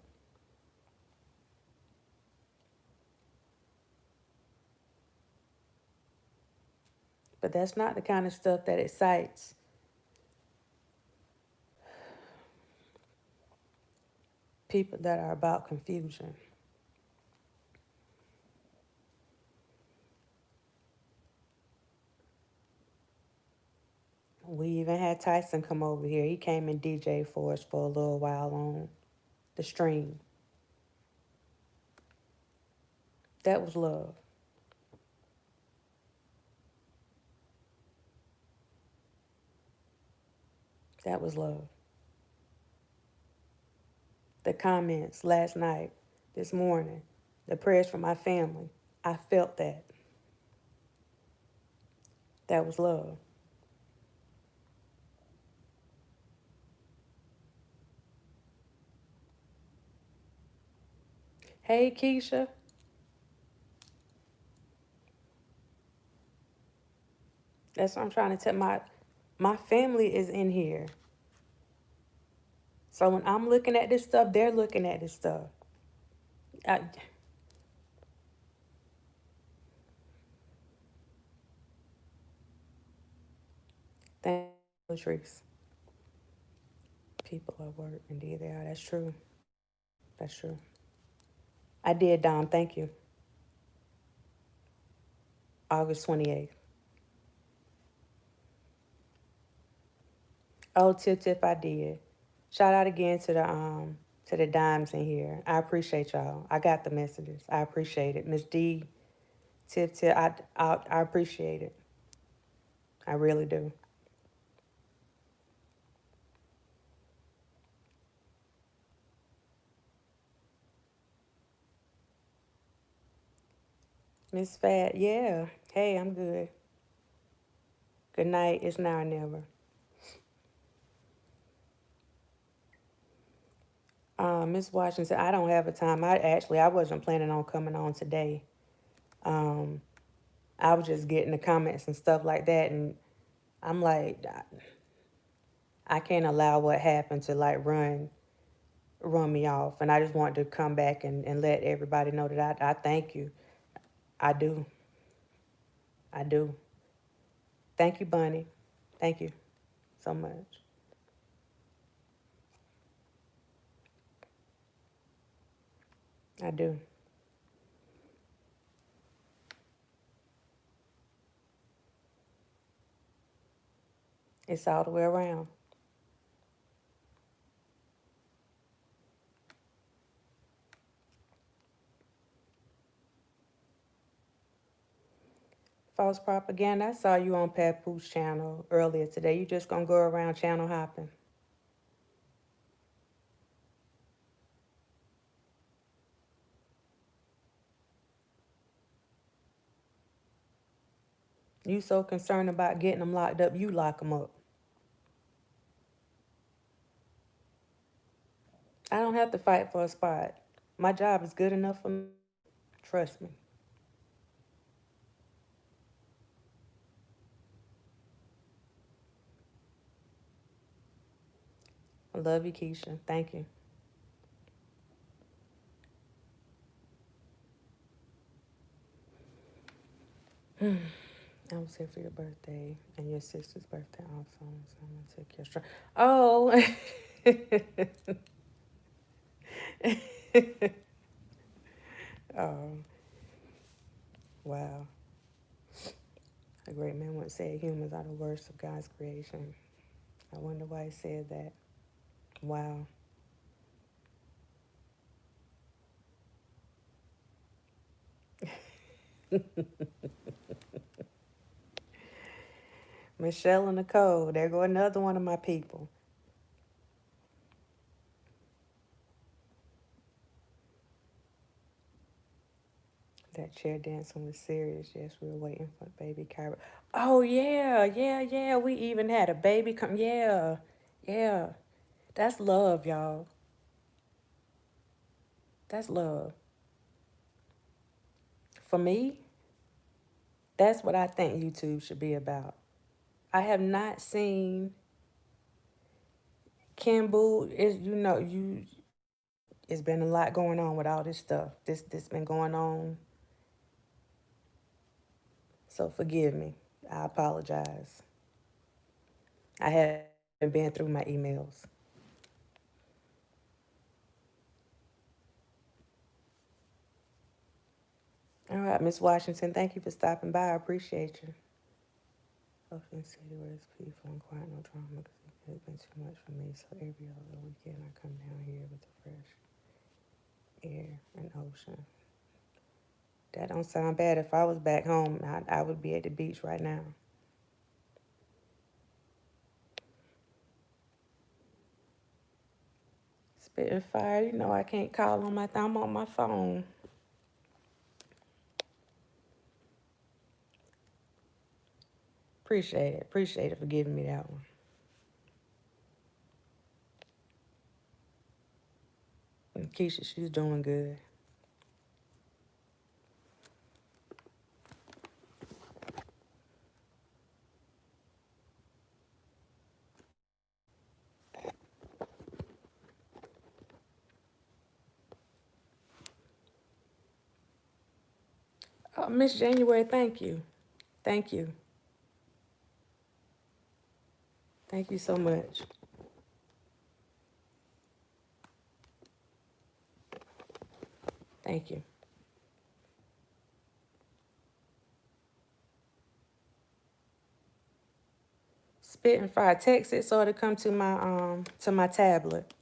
But that's not the kind of stuff that excites people that are about confusion. We even had Tyson come over here. He came and DJ for us for a little while on the stream. That was love. That was love. The comments last night, this morning, the prayers from my family, I felt that. That was love. Hey, Keisha. That's what I'm trying to tell my family is in here. So when I'm looking at this stuff, they're looking at this stuff. Thank you, Latrice. People at work, indeed they are. That's true. That's true. I did, Dom. Thank you. August 28th. Oh, Tip, I did. Shout out again to the dimes in here. I appreciate y'all. I got the messages. I appreciate it. Miss D, Tip, I appreciate it. I really do. Miss Fat, yeah. Hey, I'm good. Good night. It's now or never. Miss Washington, I don't have a time. I wasn't planning on coming on today. I was just getting the comments and stuff like that, and I'm like, I can't allow what happened to like run me off. And I just want to come back and let everybody know that I thank you. I do. I do. Thank you, Bunny. Thank you so much. I do. It's all the way around. False propaganda. I saw you on Papoose channel earlier today. You just gonna go around channel hopping. You so concerned about getting them locked up, you lock them up. I don't have to fight for a spot. My job is good enough for me. Trust me. I love you, Keisha. Thank you. I was here for your birthday and your sister's birthday also. So I'm gonna take your strong. Oh. Oh, wow. A great man once said humans are the worst of God's creation. I wonder why he said that. Wow. Michelle and Nicole, there go another one of my people. That chair dancing was serious. Yes, we were waiting for baby Kyra. Oh yeah, yeah, yeah. We even had a baby come. Yeah, yeah. That's love, y'all. That's love. For me, that's what I think YouTube should be about. I have not seen Kimble. Is you. It's been a lot going on with all this stuff. This been going on. So forgive me. I apologize. I haven't been through my emails. All right, Miss Washington, thank you for stopping by. I appreciate you. Ocean City, where it's peaceful and quiet, no drama, because it has been too much for me. So every other weekend, I come down here with the fresh air and ocean. That don't sound bad. If I was back home, I would be at the beach right now. Spitting fire, you know I can't call on my I'm on my phone. Appreciate it. Appreciate it for giving me that one. And Keisha, she's doing good. Oh, Miss January, thank you. Thank you. Thank you so much. Thank you. Spitting fire. Text it so it'll come to my tablet.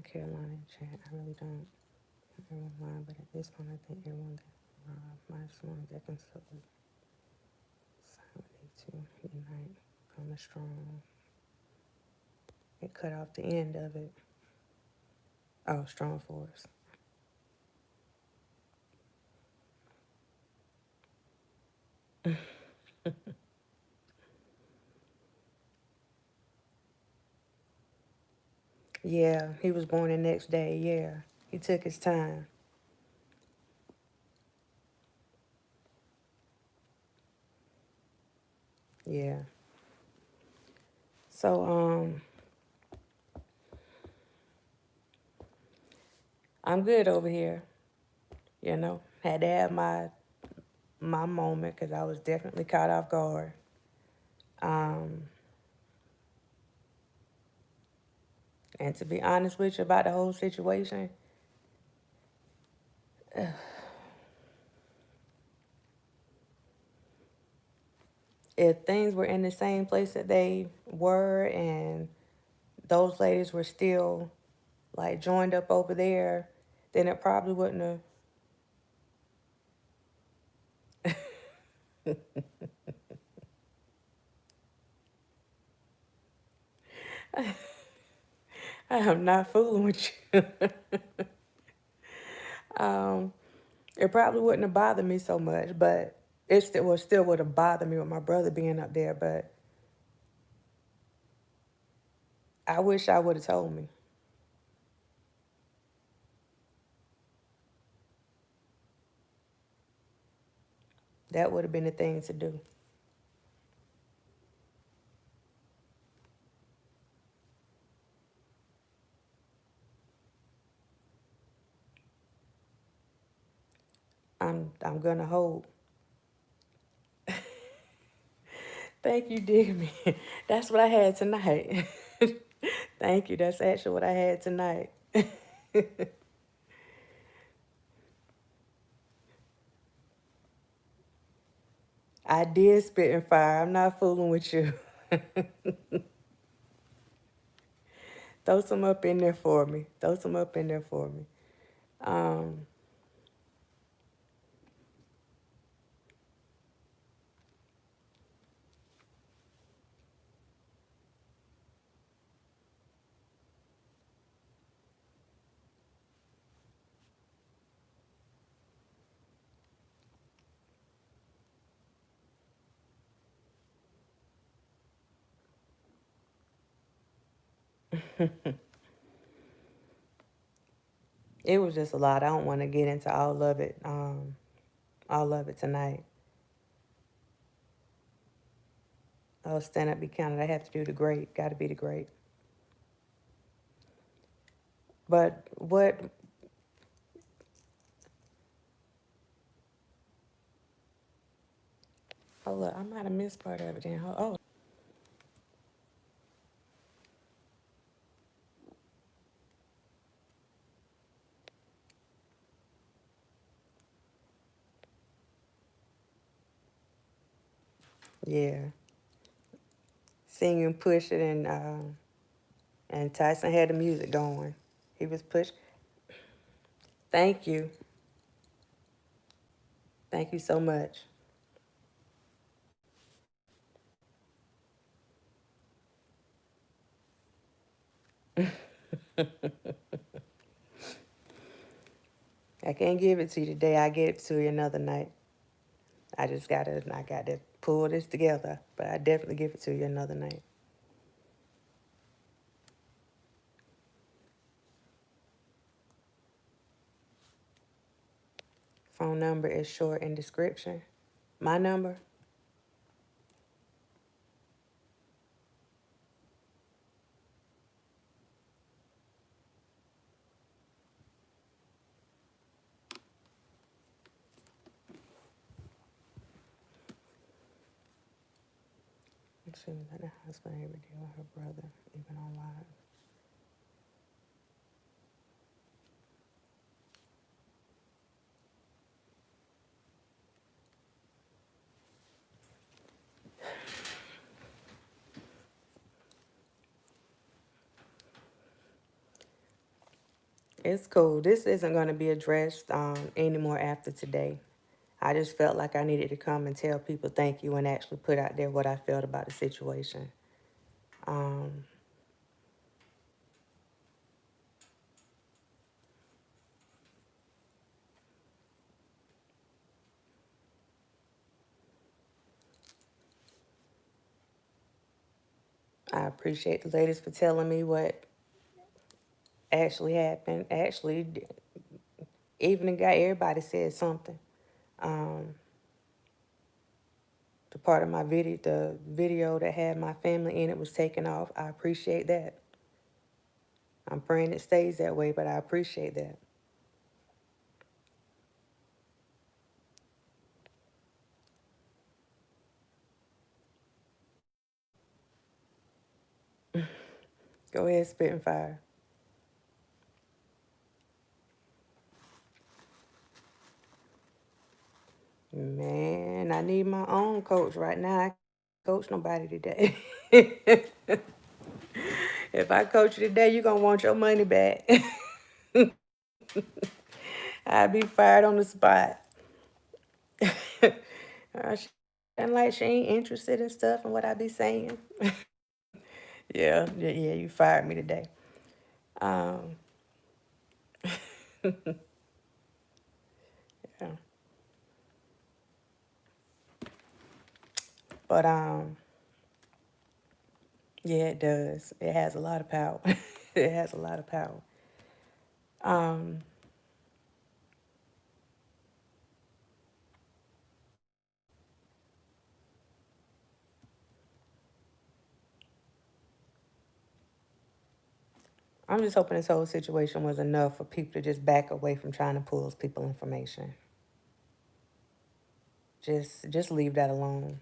Carolina chat. I really don't. Everyone mind, but at this point, I think everyone that my someone that can support need to unite, become a strong. It cut off the end of it. Oh, strong force. Yeah, he was born the next day. Yeah, he took his time. Yeah. So I'm good over here. You know, had to have my moment because I was definitely caught off guard. Um, and to be honest with you about the whole situation, if things were in the same place that they were and those ladies were still like joined up over there, then it probably wouldn't have. I am not fooling with you. It probably wouldn't have bothered me so much, but still would have bothered me with my brother being up there. But I wish I would have told me. That would have been the thing to do. I'm gonna hope. Thank you, dear me. That's what I had tonight. Thank you. That's actually what I had tonight. I did spit and fire. I'm not fooling with you. Throw some up in there for me. Throw some up in there for me. Um, it was just a lot. I don't want to get into all of it tonight. Oh, stand up, be counted. I have to do the great. Got to be the great. But what? Oh, look, I might have missed part of it. Then. Oh, yeah. Singing, push it, and Tyson had the music going. He was pushed. Thank you. Thank you so much. I can't give it to you today. I get it to you another night. I got to pull this together, but I definitely give it to you another night. Phone number is short in description. My number, she was at the hospital every day with her brother, even online. It's cool. This isn't going to be addressed anymore after today. I just felt like I needed to come and tell people thank you and actually put out there what I felt about the situation. Um, I appreciate the ladies for telling me what actually happened. Actually, even the guy, everybody said something. Um, the part of the video that had my family in it was taken off. I appreciate that. I'm praying it stays that way, but I appreciate that. Go ahead, spit and fire. Man, I need my own coach right now. I can't coach nobody today. If I coach you today, you're going to want your money back. I'd be fired on the spot. And like she ain't interested in stuff and what I be saying. Yeah, you fired me today. Um, yeah. But yeah, it does. It has a lot of power. It has a lot of power. Um, I'm just hoping this whole situation was enough for people to just back away from trying to pull people information. Just leave that alone.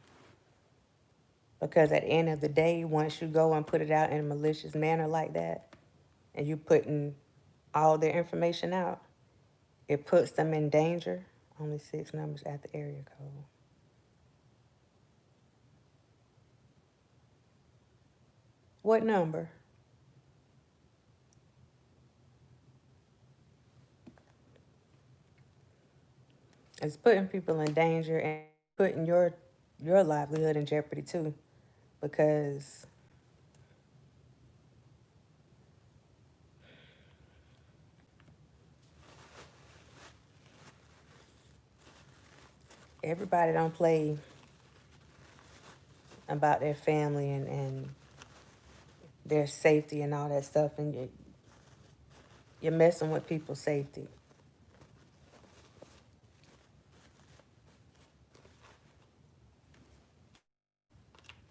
Because at the end of the day, once you go and put it out in a malicious manner like that, and you putting all their information out, it puts them in danger. Only 6 numbers at the area code. What number? It's putting people in danger and putting your livelihood in jeopardy too, because everybody don't play about their family and their safety and all that stuff, and you're messing with people's safety.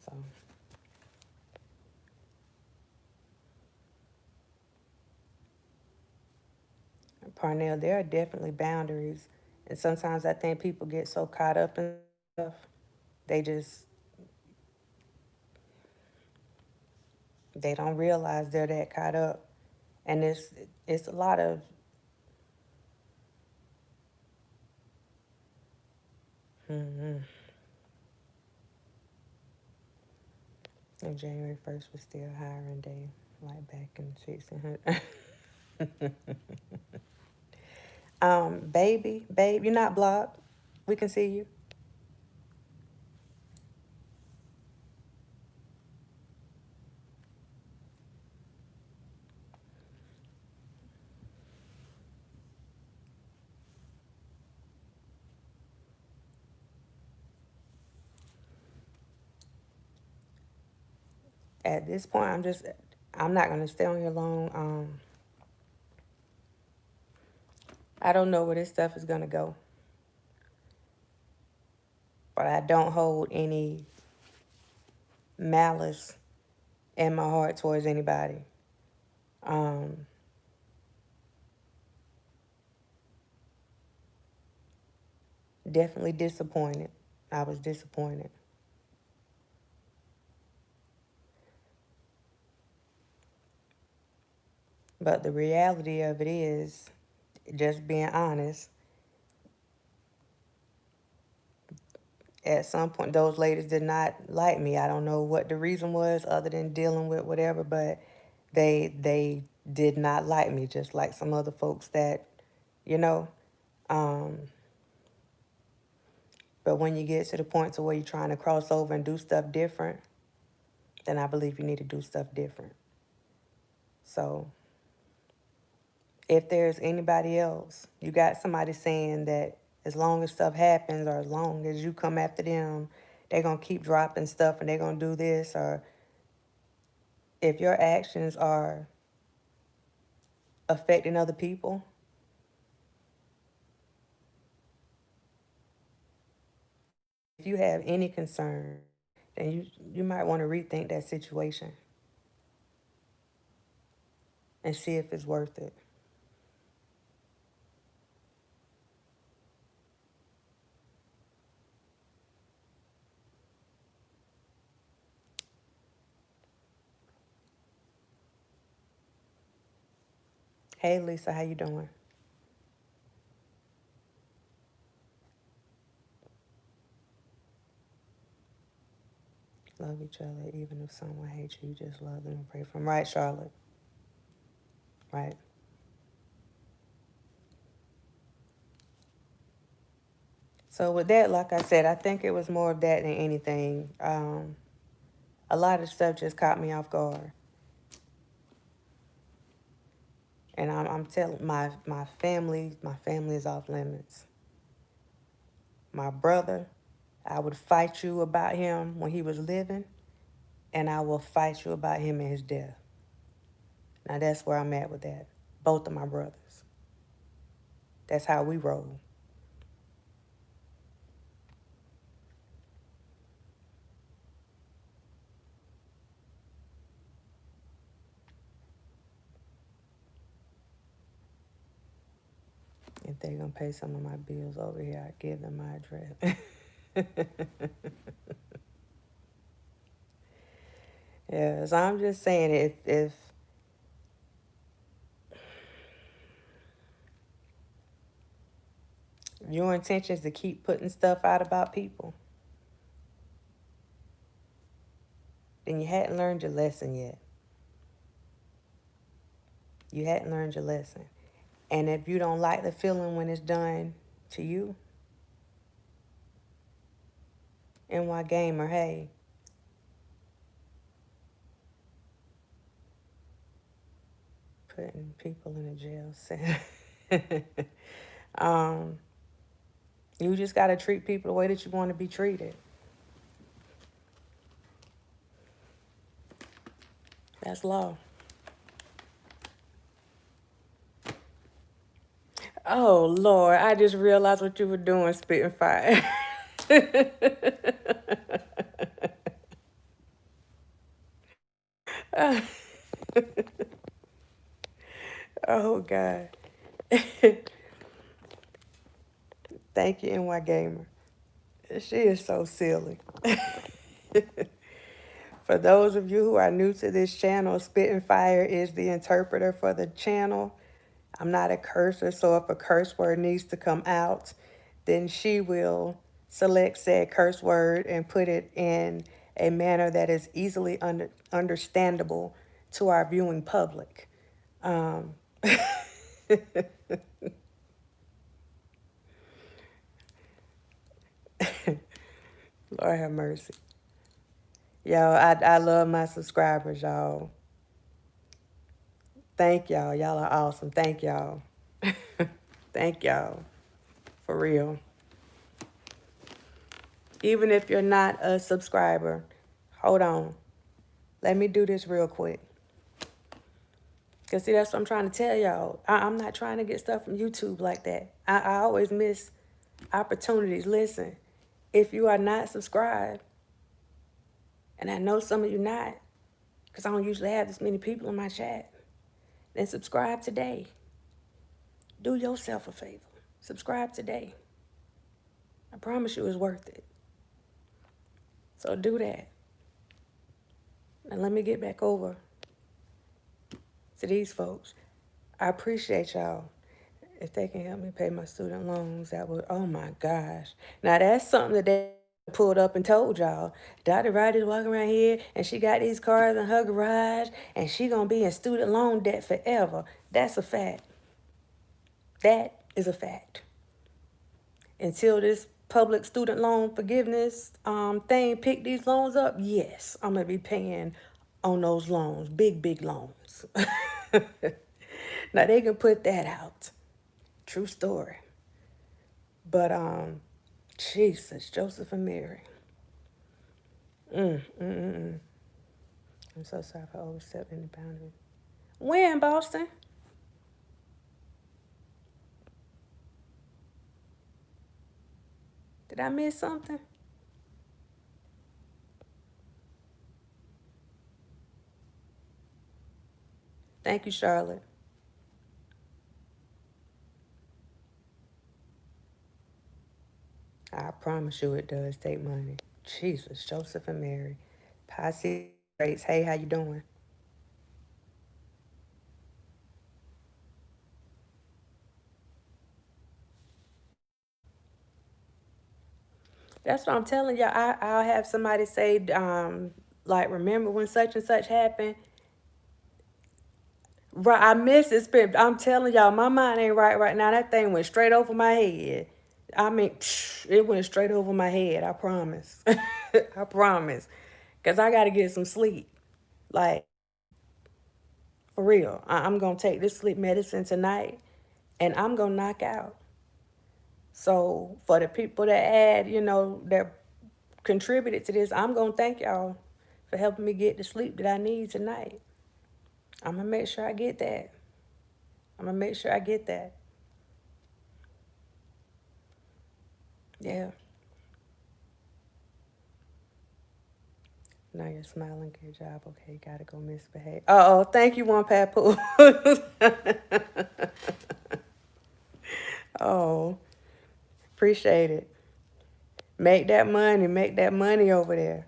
So, Parnell, there are definitely boundaries, and sometimes I think people get so caught up in stuff, they just they don't realize they're that caught up, and it's a lot of mm-hmm. And January 1st was still hiring day, like back in 1600. Babe, you're not blocked. We can see you. At this point, I'm not gonna stay on here long. I don't know where this stuff is gonna go, but I don't hold any malice in my heart towards anybody. Um, Definitely disappointed. I was disappointed. But the reality of it is, just being honest, at some point those ladies did not like me. I don't know what the reason was other than dealing with whatever, but they did not like me, just like some other folks that, you know. Um, but when you get to the point to where you're trying to cross over and do stuff different, then I believe you need to do stuff different. So if there's anybody else, you got somebody saying that as long as stuff happens or as long as you come after them, they're going to keep dropping stuff and they're going to do this, or if your actions are affecting other people, if you have any concern, then you might want to rethink that situation and see if it's worth it. Hey Lisa, how you doing? Love each other, even if someone hates you, just love them and pray for them. Right, Charlotte? Right. So with that, like I said, I think it was more of that than anything. A lot of stuff just caught me off guard. And I'm telling my family is off limits. My brother, I would fight you about him when he was living, and I will fight you about him in his death. Now that's where I'm at with that. Both of my brothers. That's how we roll. If they're gonna pay some of my bills over here, I give them my address. Yeah, so I'm just saying, if your intention is to keep putting stuff out about people, then you hadn't learned your lesson yet. You hadn't learned your lesson. And if you don't like the feeling when it's done to you, NY Gamer, hey, putting people in a jail cell. You just got to treat people the way that you want to be treated. That's law. Oh, Lord, I just realized what you were doing, spitting fire. Oh, God. Thank you, NY Gamer. She is so silly. For those of you who are new to this channel, Spitting Fire is the interpreter for the channel. I'm not a cursor, so if a curse word needs to come out, then she will select said curse word and put it in a manner that is easily understandable to our viewing public. Lord have mercy. Y'all, I love my subscribers, y'all. Thank y'all. Y'all are awesome. Thank y'all. Thank y'all. For real. Even if you're not a subscriber, hold on. Let me do this real quick. Because, see, that's what I'm trying to tell y'all. I'm not trying to get stuff from YouTube like that. I always miss opportunities. Listen, if you are not subscribed, and I know some of you not, because I don't usually have this many people in my chat, then subscribe today. Do yourself a favor. Subscribe today. I promise you it's worth it. So do that. Now let me get back over to these folks. I appreciate y'all. If they can help me pay my student loans, that would, oh my gosh. Now that's something that they pulled up and told y'all. Dr. Ryder's walking around here and she got these cars in her garage and she gonna be in student loan debt forever. That's a fact. That is a fact. Until this public student loan forgiveness thing pick these loans up, yes, I'm gonna be paying on those loans, big loans. Now they can put that out. True story. But Jesus, Joseph and Mary. I'm so sorry for overstepping the boundary. When, Boston? Did I miss something? Thank you, Charlotte. I promise you it does take money. Jesus, Joseph and Mary. Posse rates. Hey, how you doing? That's what I'm telling y'all. I'll have somebody say, like, remember when such and such happened? Right, I miss it. I'm telling y'all, my mind ain't right now. That thing went straight over my head. I mean, it went straight over my head. I promise. I promise. Because I got to get some sleep. Like, for real. I'm going to take this sleep medicine tonight and I'm going to knock out. So, for the people that that contributed to this, I'm going to thank y'all for helping me get the sleep that I need tonight. I'm going to make sure I get that. I'm going to make sure I get that. Yeah. Now you're smiling. Good job. Okay, gotta go misbehave. Oh, thank you, one Papoose. Oh, appreciate it. Make that money over there.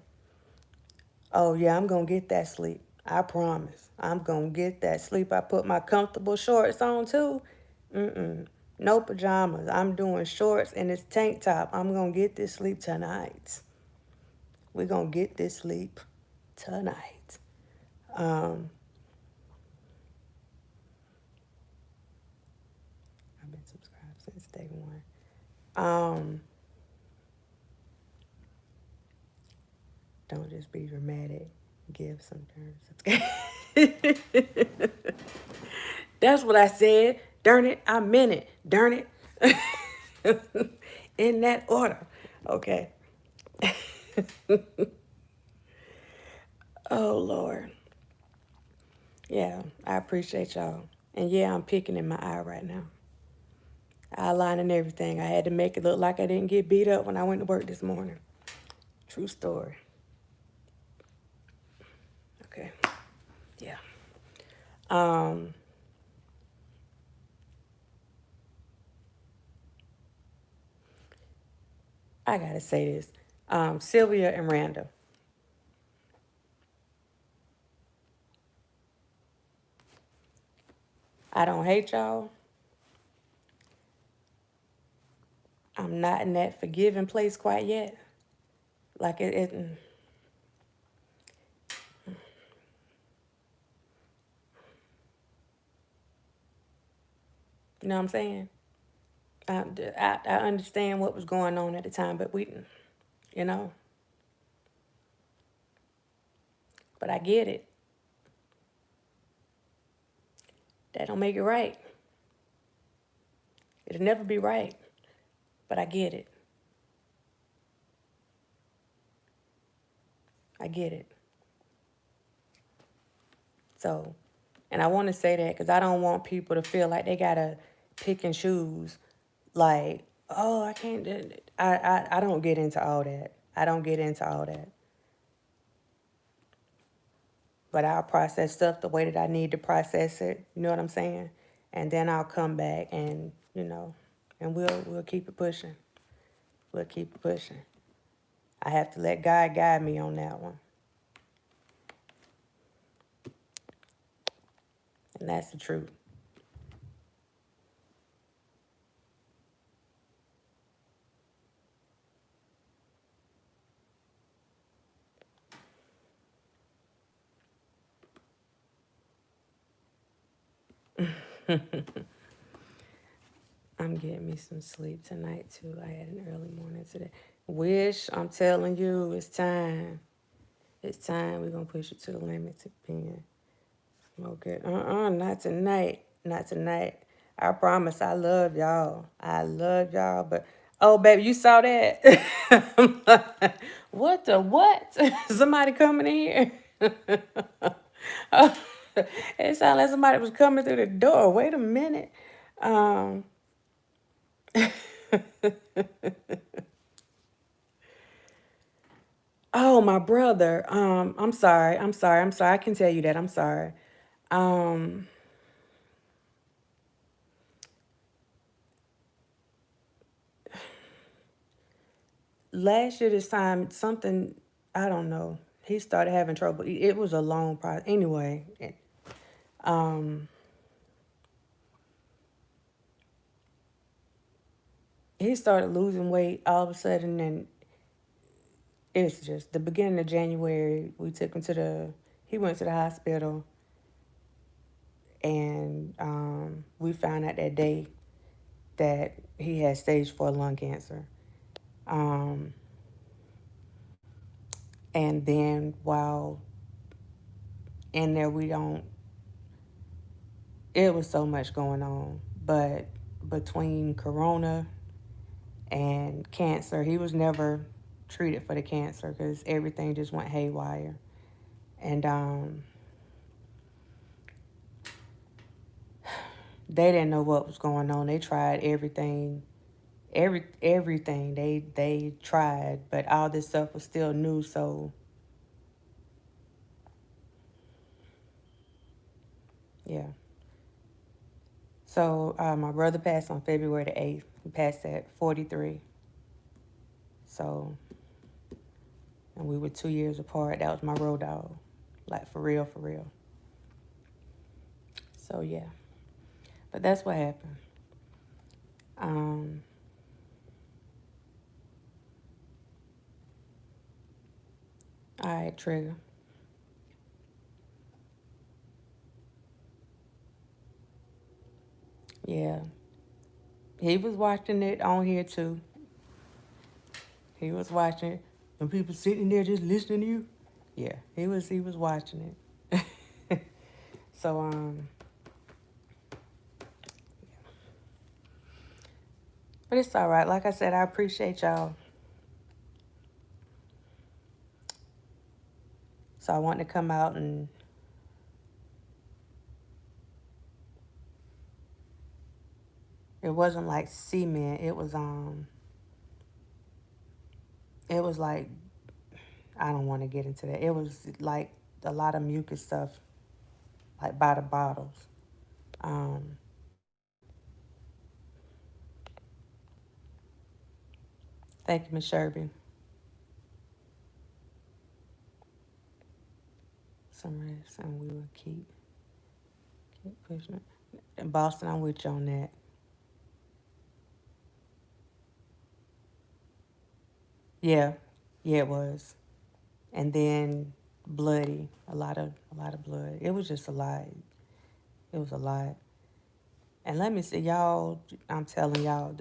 Oh, yeah, I'm gonna get that sleep. I promise. I'm gonna get that sleep. I put my comfortable shorts on too. No pajamas. I'm doing shorts and this tank top. I'm gonna get this sleep tonight. We're gonna get this sleep tonight. I've been subscribed since day one. Don't just be dramatic. Give some terms. That's what I said. Darn it, I meant it. Darn it. In that order. Okay. Oh, Lord. Yeah, I appreciate y'all. And yeah, I'm picking in my eye right now. Eyeliner and everything. I had to make it look like I didn't get beat up when I went to work this morning. True story. Okay. Yeah. I gotta say this. Sylvia and Randall. I don't hate y'all. I'm not in that forgiving place quite yet. Like it you know what I'm saying? I understand what was going on at the time, but you know, but I get it. That don't make it right. It'll never be right, but I get it. I get it. So, and I want to say that because I don't want people to feel like they gotta pick and choose. Like, oh, I can't do it. I don't get into all that. I don't get into all that. But I'll process stuff the way that I need to process it. You know what I'm saying? And then I'll come back and, and we'll keep it pushing. We'll keep it pushing. I have to let God guide me on that one. And that's the truth. I'm getting me some sleep tonight, too. I had an early morning today. Wish, I'm telling you, it's time. It's time. We're going to push it to the limit to pen. Smoke it. Not tonight. Not tonight. I promise I love y'all. I love y'all. But, oh, baby, you saw that? What the what? Somebody coming in here? Oh, it sounded like somebody was coming through the door. Wait a minute. Oh, my brother. I'm sorry. I can tell you that. I'm sorry. Last year this time, something, I don't know. He started having trouble. It was a long process. Anyway, he started losing weight all of a sudden, and it's just the beginning of January. We took him he went to the hospital, and we found out that day that he had stage 4 lung cancer. And then while in there, it was so much going on. But between corona and cancer, he was never treated for the cancer because everything just went haywire. And they didn't know what was going on. They tried everything, everything they tried, but all this stuff was still new. So yeah. So my brother passed on February the 8th. He passed at 43. So, and we were 2 years apart. That was my road dog, like for real, for real. So yeah, but that's what happened. All right, trigger. Yeah, he was watching it on here too. He was watching it. Some people sitting there just listening to you. Yeah, he was watching it. So but it's all right. Like I said, I appreciate y'all. So I want to come out and it wasn't like cement. It was like, I don't want to get into that. It was like a lot of mucus stuff, like by the bottles. Um, Thank you, Miss Sherby. Some rest, and we will keep pushing it. In Boston, I'm with you on that. Yeah, yeah, it was. And then bloody, a lot of blood. It was just a lot. It was a lot. And let me see, y'all. I'm telling y'all,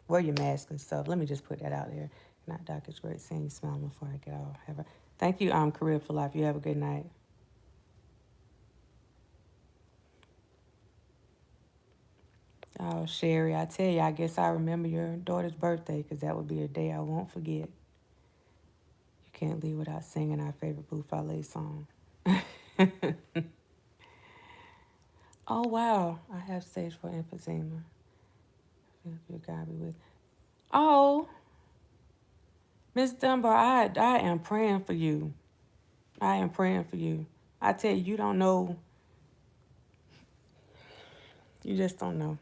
wear your mask and stuff. Let me just put that out there. Not Doc, it's great seeing you smiling before I get off. Thank you, Career for Life. You have a good night. Oh, Sherry, I tell you, I guess I remember your daughter's birthday because that would be a day I won't forget. You can't leave without singing our favorite Blue Fallet song. Oh, wow. I have stage 4 emphysema. You gotta be with. Oh, Miss Dunbar, I am praying for you. I am praying for you. I tell you, you don't know. You just don't know.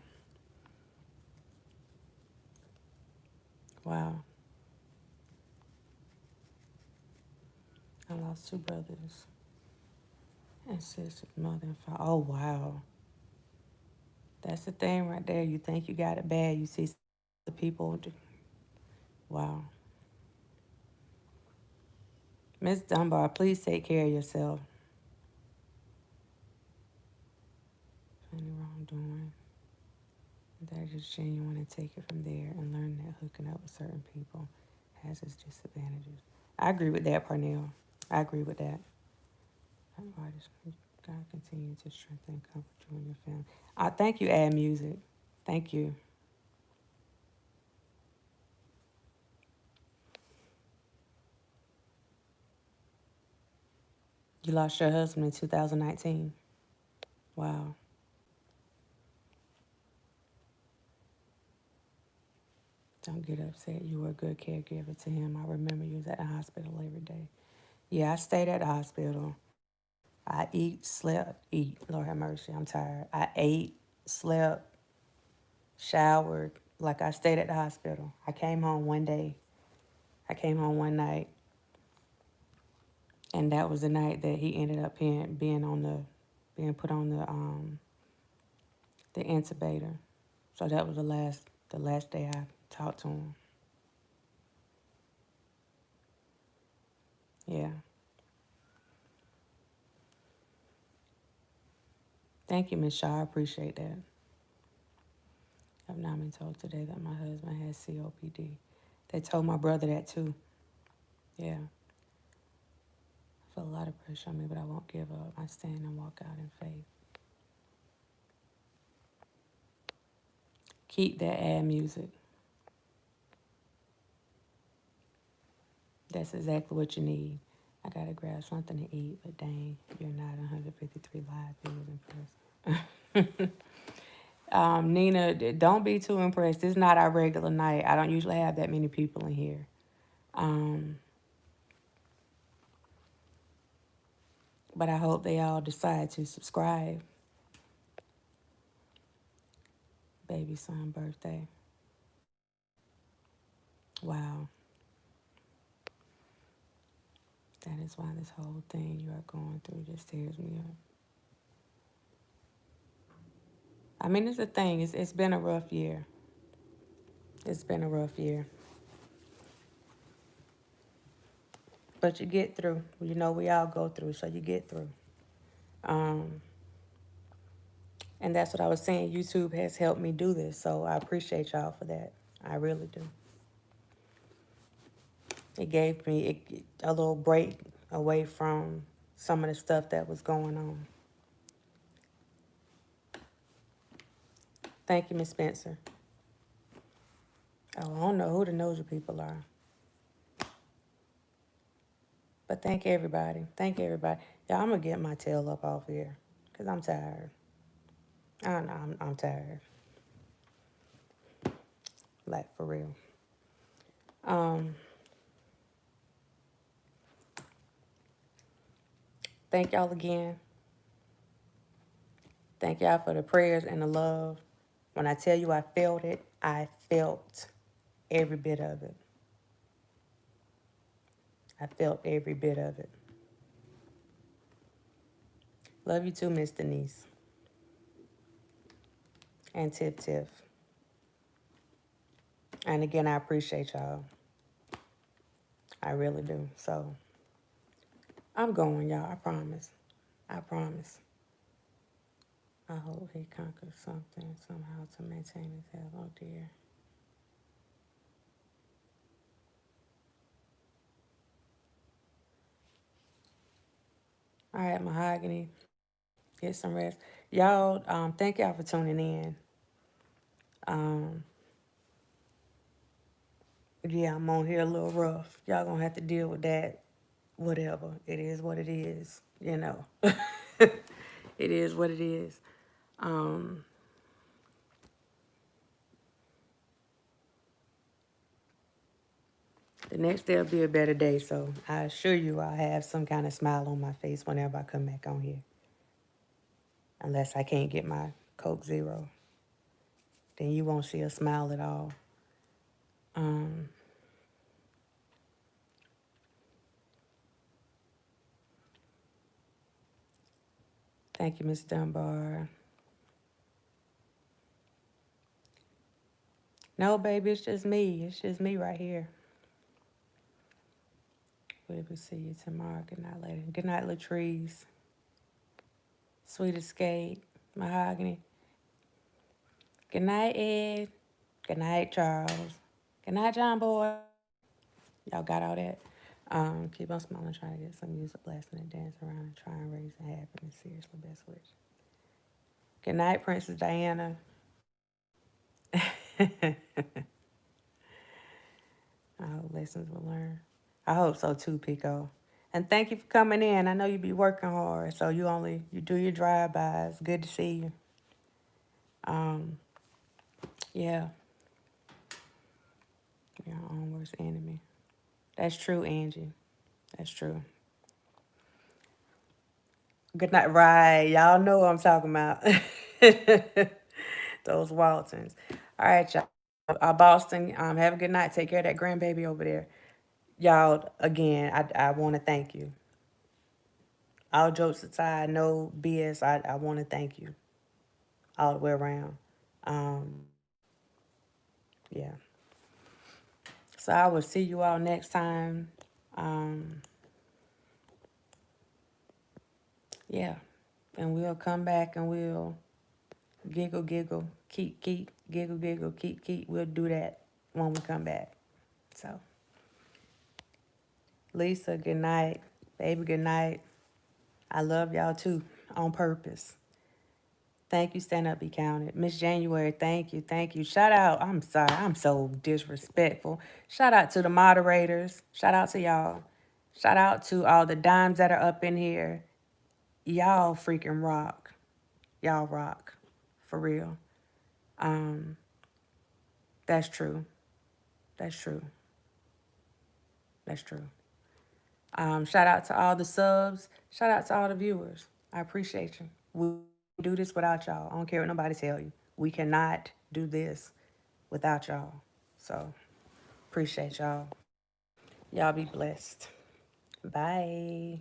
Wow. I lost 2 brothers and sisters, mother and father. Oh, wow. That's the thing right there. You think you got it bad. You see the people. Wow. Miss Dunbar, please take care of yourself. Any wrongdoing. That is just genuine and take it from there and learn that hooking up with certain people has its disadvantages. I agree with that, Parnell. I agree with that. God continue to strengthen and comfort you and your family. Thank you, Add Music. Thank you. You lost your husband in 2019. Wow. Don't get upset. You were a good caregiver to him. I remember you was at the hospital every day. Yeah, I stayed at the hospital. I Lord have mercy, I'm tired. I ate, slept, showered, like I stayed at the hospital. I came home one day. I came home one night, and that was the night that he ended up being put on the intubator. So that was the last day I talked to him. Yeah. Thank you, Miss Shaw. I appreciate that. I've now been told today that my husband has COPD. They told my brother that too. Yeah. I feel a lot of pressure on me, but I won't give up. I stand and walk out in faith. Keep that ad music. That's exactly what you need. I gotta grab something to eat, but dang, you're not 153 live viewers in person. Nina, don't be too impressed. This is not our regular night. I don't usually have that many people in here. But I hope they all decide to subscribe. Baby son birthday. Wow. That is why this whole thing you are going through just tears me up. I mean, it's a thing. It's been a rough year. It's been a rough year. But you get through. You know, we all go through, so you get through. And that's what I was saying. YouTube has helped me do this, so I appreciate y'all for that. I really do. It gave me a little break away from some of the stuff that was going on. Thank you, Miss Spencer. Oh, I don't know who the nosy people are. But thank everybody. Thank everybody. Yeah, I'm going to get my tail up off here because I'm tired. I know, I'm tired. Like, for real. Thank y'all again. Thank y'all for the prayers and the love. When I tell you I felt it, I felt every bit of it. I felt every bit of it. Love you too, Miss Denise. And Tiff. And again, I appreciate y'all. I really do. So, I'm going, y'all. I promise. I promise. I hope he conquers something somehow to maintain his health. Oh, dear. All right, Mahogany. Get some rest. Y'all, thank y'all for tuning in. Yeah, I'm on here a little rough. Y'all gonna have to deal with that. Whatever. It is what it is, you know. It is what it is. The next day will be a better day, so I assure you I'll have some kind of smile on my face whenever I come back on here. Unless I can't get my Coke Zero. Then you won't see a smile at all. Thank you, Miss Dunbar. No, baby, it's just me. It's just me right here. We'll see you tomorrow. Good night, lady. Good night, Latrice. Sweet Escape. Mahogany. Good night, Ed. Good night, Charles. Good night, John Boy. Y'all got all that? Keep on smiling, trying to get some music blasting and dance around and try and raise and happiness. Seriously, best wish. Good night, Princess Diana. I hope lessons were learned. I hope so too, Pico. And thank you for coming in. I know you be working hard, so you do your drive-bys. Good to see you. Yeah. Your own worst enemy. That's true, Angie. That's true. Good night. Right. Y'all know what I'm talking about. Those Waltons. All right, y'all. Boston, have a good night. Take care of that grandbaby over there. Y'all, again, I want to thank you. All jokes aside, no BS, I want to thank you all the way around. Yeah. So I will see you all next time. Yeah. And we'll come back and we'll giggle, keep, giggle, keep. We'll do that when we come back. So, Lisa, good night. Baby, good night. I love y'all too, on purpose. Thank you, Stand Up, Be Counted. Miss January, thank you, thank you. Shout out, I'm sorry, I'm so disrespectful. Shout out to the moderators. Shout out to y'all. Shout out to all the dimes that are up in here. Y'all freaking rock. Y'all rock. For real. That's true. That's true. That's true. Shout out to all the subs. Shout out to all the viewers. I appreciate you. We do this without y'all. I don't care what nobody tell you. We cannot do this without y'all. So, appreciate y'all. Y'all be blessed. Bye.